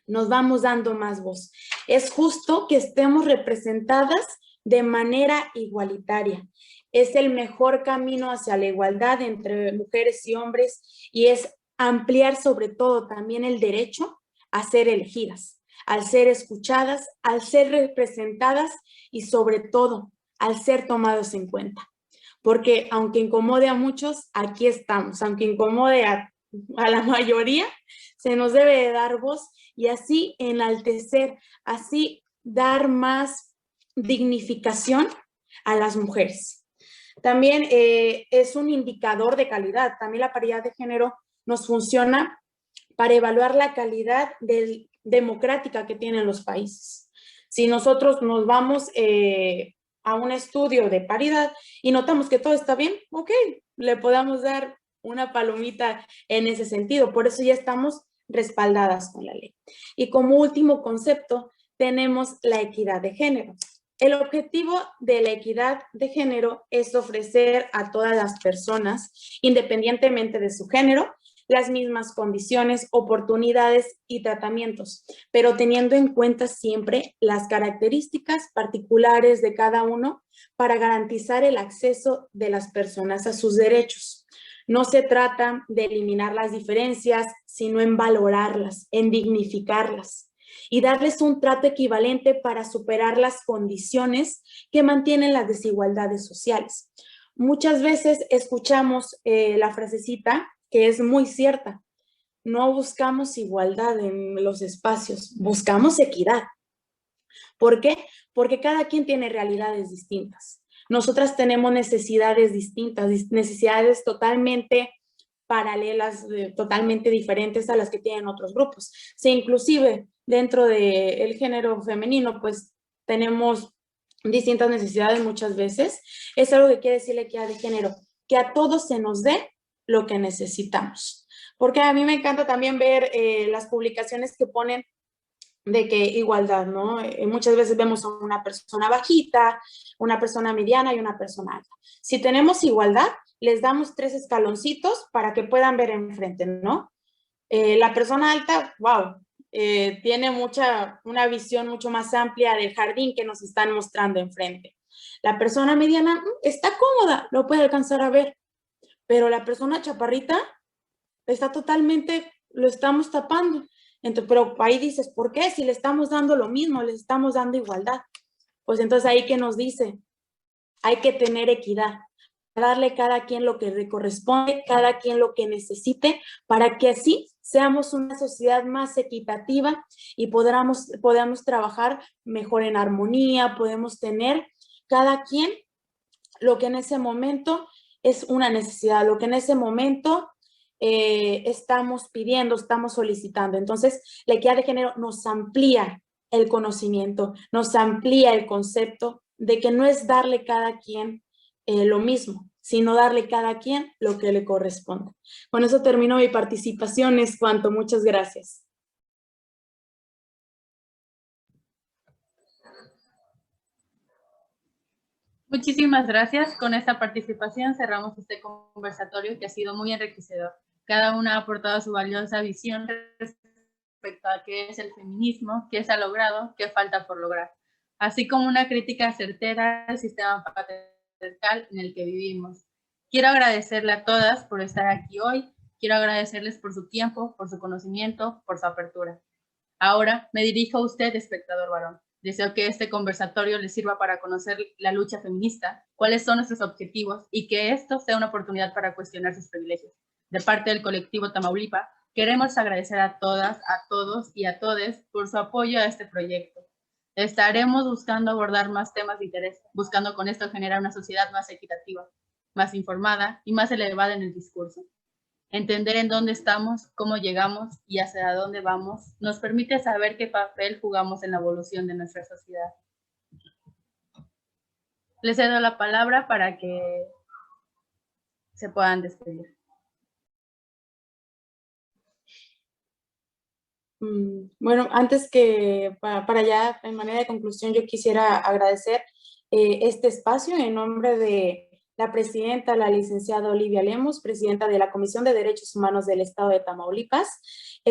nos vamos dando más voz. Es justo que estemos representadas de manera igualitaria. Es el mejor camino hacia la igualdad entre mujeres y hombres y es ampliar sobre todo también el derecho a ser elegidas, al ser escuchadas, al ser representadas y sobre todo al ser tomados en cuenta. Porque aunque incomode a muchos, aquí estamos. Aunque incomode a la mayoría, se nos debe de dar voz y así enaltecer, así dar más dignificación a las mujeres. También es un indicador de calidad. También la paridad de género nos funciona para evaluar la calidad democrática que tienen los países. Si nosotros nos vamos a un estudio de paridad y notamos que todo está bien, ok, le podamos dar una palomita en ese sentido. Por eso ya estamos respaldadas con la ley. Y como último concepto, tenemos la equidad de género. El objetivo de la equidad de género es ofrecer a todas las personas, independientemente de su género, las mismas condiciones, oportunidades y tratamientos, pero teniendo en cuenta siempre las características particulares de cada uno para garantizar el acceso de las personas a sus derechos. No se trata de eliminar las diferencias, sino en valorarlas, en dignificarlas y darles un trato equivalente para superar las condiciones que mantienen las desigualdades sociales. Muchas veces escuchamos la frasecita que es muy cierta. No buscamos igualdad en los espacios, buscamos equidad. ¿Por qué? Porque cada quien tiene realidades distintas. Nosotras tenemos necesidades distintas, necesidades totalmente paralelas, totalmente diferentes a las que tienen otros grupos. Si inclusive dentro del género femenino, pues tenemos distintas necesidades muchas veces. Es algo que quiere decir la equidad de género, que a todos se nos dé lo que necesitamos. Porque a mí me encanta también ver las publicaciones que ponen de que igualdad, ¿no? Muchas veces vemos a una persona bajita, una persona mediana y una persona alta. Si tenemos igualdad, les damos 3 escaloncitos para que puedan ver enfrente, ¿no? La persona alta, wow, tiene una visión mucho más amplia del jardín que nos están mostrando enfrente. La persona mediana está cómoda, lo puede alcanzar a ver, pero la persona chaparrita está totalmente, lo estamos tapando. Entonces, pero ahí dices, ¿por qué? Si le estamos dando lo mismo, les estamos dando igualdad. Pues entonces ahí que nos dice, hay que tener equidad, darle a cada quien lo que le corresponde, cada quien lo que necesite, para que así seamos una sociedad más equitativa y podamos trabajar mejor en armonía, podemos tener cada quien lo que en ese momento es una necesidad, lo que en ese momento estamos pidiendo, estamos solicitando. Entonces, la equidad de género nos amplía el conocimiento, nos amplía el concepto de que no es darle a cada quien lo mismo, sino darle a cada quien lo que le corresponde. Con eso termino mi participación. Es cuanto. Muchas gracias. Muchísimas gracias. Con esta participación cerramos este conversatorio que ha sido muy enriquecedor. Cada una ha aportado su valiosa visión respecto a qué es el feminismo, qué se ha logrado, qué falta por lograr. así como una crítica certera al sistema patriarcal en el que vivimos. Quiero agradecerle a todas por estar aquí hoy, quiero agradecerles por su tiempo, por su conocimiento, por su apertura. Ahora me dirijo a usted, espectador varón. Deseo que este conversatorio les sirva para conocer la lucha feminista, cuáles son nuestros objetivos y que esto sea una oportunidad para cuestionar sus privilegios. De parte del colectivo Tamaulipa, queremos agradecer a todas, a todos y a todes por su apoyo a este proyecto. Estaremos buscando abordar más temas de interés, buscando con esto generar una sociedad más equitativa, más informada y más elevada en el discurso. Entender en dónde estamos, cómo llegamos y hacia dónde vamos nos permite saber qué papel jugamos en la evolución de nuestra sociedad. Les cedo la palabra para que se puedan despedir. Bueno, antes que para ya en manera de conclusión, yo quisiera agradecer este espacio en nombre de la presidenta, la licenciada Olivia Lemos, presidenta de la Comisión de Derechos Humanos del Estado de Tamaulipas.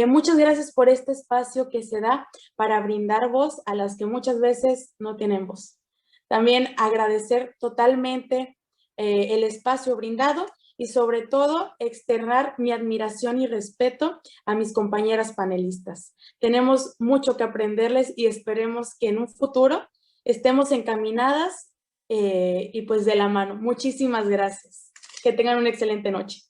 Muchas gracias por este espacio que se da para brindar voz a las que muchas veces no tienen voz. También agradecer totalmente el espacio brindado y sobre todo externar mi admiración y respeto a mis compañeras panelistas. Tenemos mucho que aprenderles y esperemos que en un futuro estemos encaminadas y pues de la mano. Muchísimas gracias. Que tengan una excelente noche.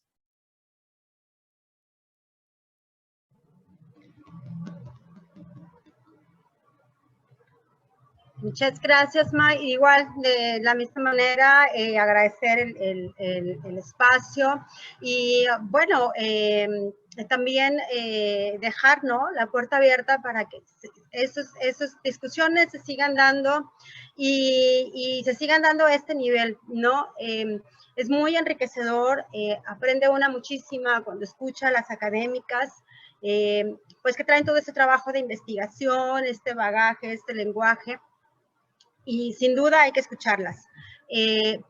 Muchas gracias, May. Igual, de la misma manera, agradecer el espacio y, bueno, también dejar, ¿no?, la puerta abierta para que esas discusiones se sigan dando y se sigan dando a este nivel, ¿no? Es muy enriquecedor, aprende una muchísima cuando escucha a las académicas, pues que traen todo ese trabajo de investigación, este bagaje, este lenguaje, y sin duda hay que escucharlas.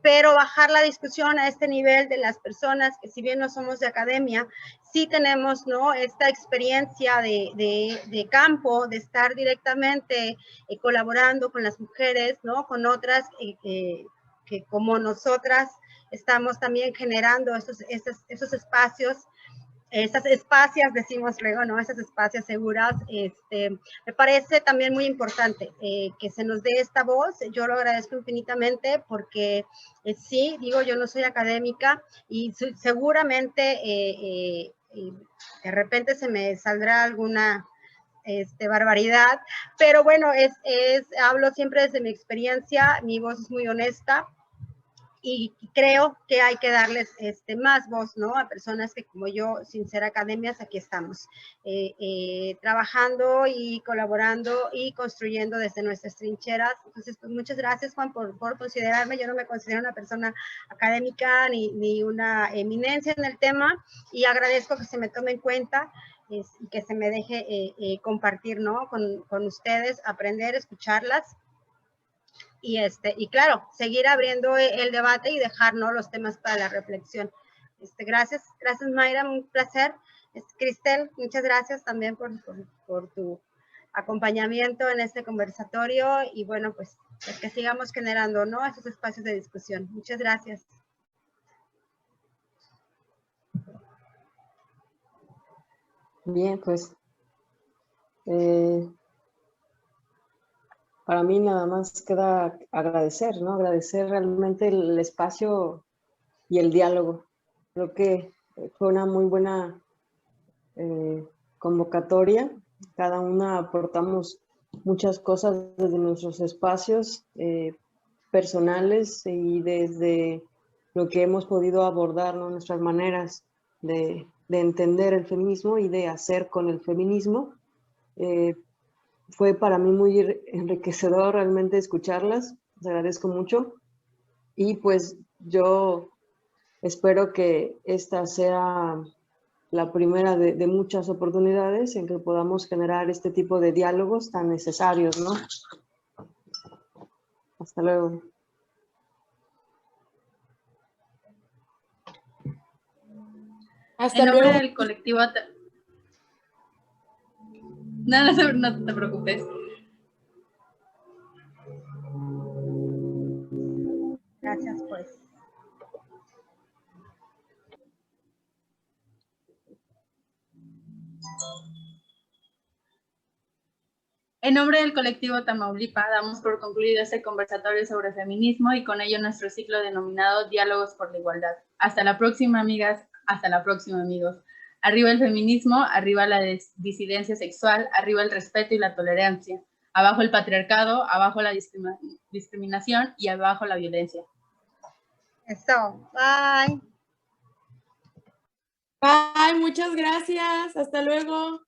Pero bajar la discusión a este nivel de las personas que, si bien no somos de academia, sí tenemos, ¿no?, esta experiencia de campo, de estar directamente colaborando con las mujeres, ¿no?, con otras que como nosotras estamos también generando esos espacios, esas espacias, decimos luego, ¿no?, esas espacias seguras. Me parece también muy importante que se nos dé esta voz. Yo lo agradezco infinitamente porque sí, digo, yo no soy académica y seguramente de repente se me saldrá alguna barbaridad, pero bueno, hablo siempre desde mi experiencia, mi voz es muy honesta. Y creo que hay que darles más voz, ¿no?, a personas que, como yo, sin ser academias, aquí estamos, trabajando y colaborando y construyendo desde nuestras trincheras. Entonces, pues muchas gracias, Juan, por considerarme. Yo no me considero una persona académica ni una eminencia en el tema, y agradezco que se me tome en cuenta y que se me deje compartir, ¿no?, con ustedes, aprender, escucharlas. Y claro, seguir abriendo el debate y dejar, ¿no?, los temas para la reflexión. Gracias, Mayra, un placer. Cristel, muchas gracias también por tu acompañamiento en este conversatorio, y bueno, pues que sigamos generando, ¿no?, esos espacios de discusión. Muchas gracias. Bien, pues para mí nada más queda agradecer, ¿no? Agradecer realmente el espacio y el diálogo. Creo que fue una muy buena convocatoria. Cada una aportamos muchas cosas desde nuestros espacios personales y desde lo que hemos podido abordar, ¿no?, nuestras maneras de entender el feminismo y de hacer con el feminismo. Fue para mí muy enriquecedor realmente escucharlas, les agradezco mucho, y pues yo espero que esta sea la primera de muchas oportunidades en que podamos generar este tipo de diálogos tan necesarios, ¿no? Hasta luego. Hasta En nombre luego. del colectivo... No te preocupes. pues. En nombre del colectivo Tamaulipa, damos por concluido este conversatorio sobre feminismo y con ello nuestro ciclo denominado Diálogos por la Igualdad. Hasta la próxima, amigas. Hasta la próxima, amigos. Arriba el feminismo, arriba la disidencia sexual, arriba el respeto y la tolerancia. Abajo el patriarcado, abajo la discriminación y abajo la violencia. Eso. Bye. Bye, muchas gracias. Hasta luego.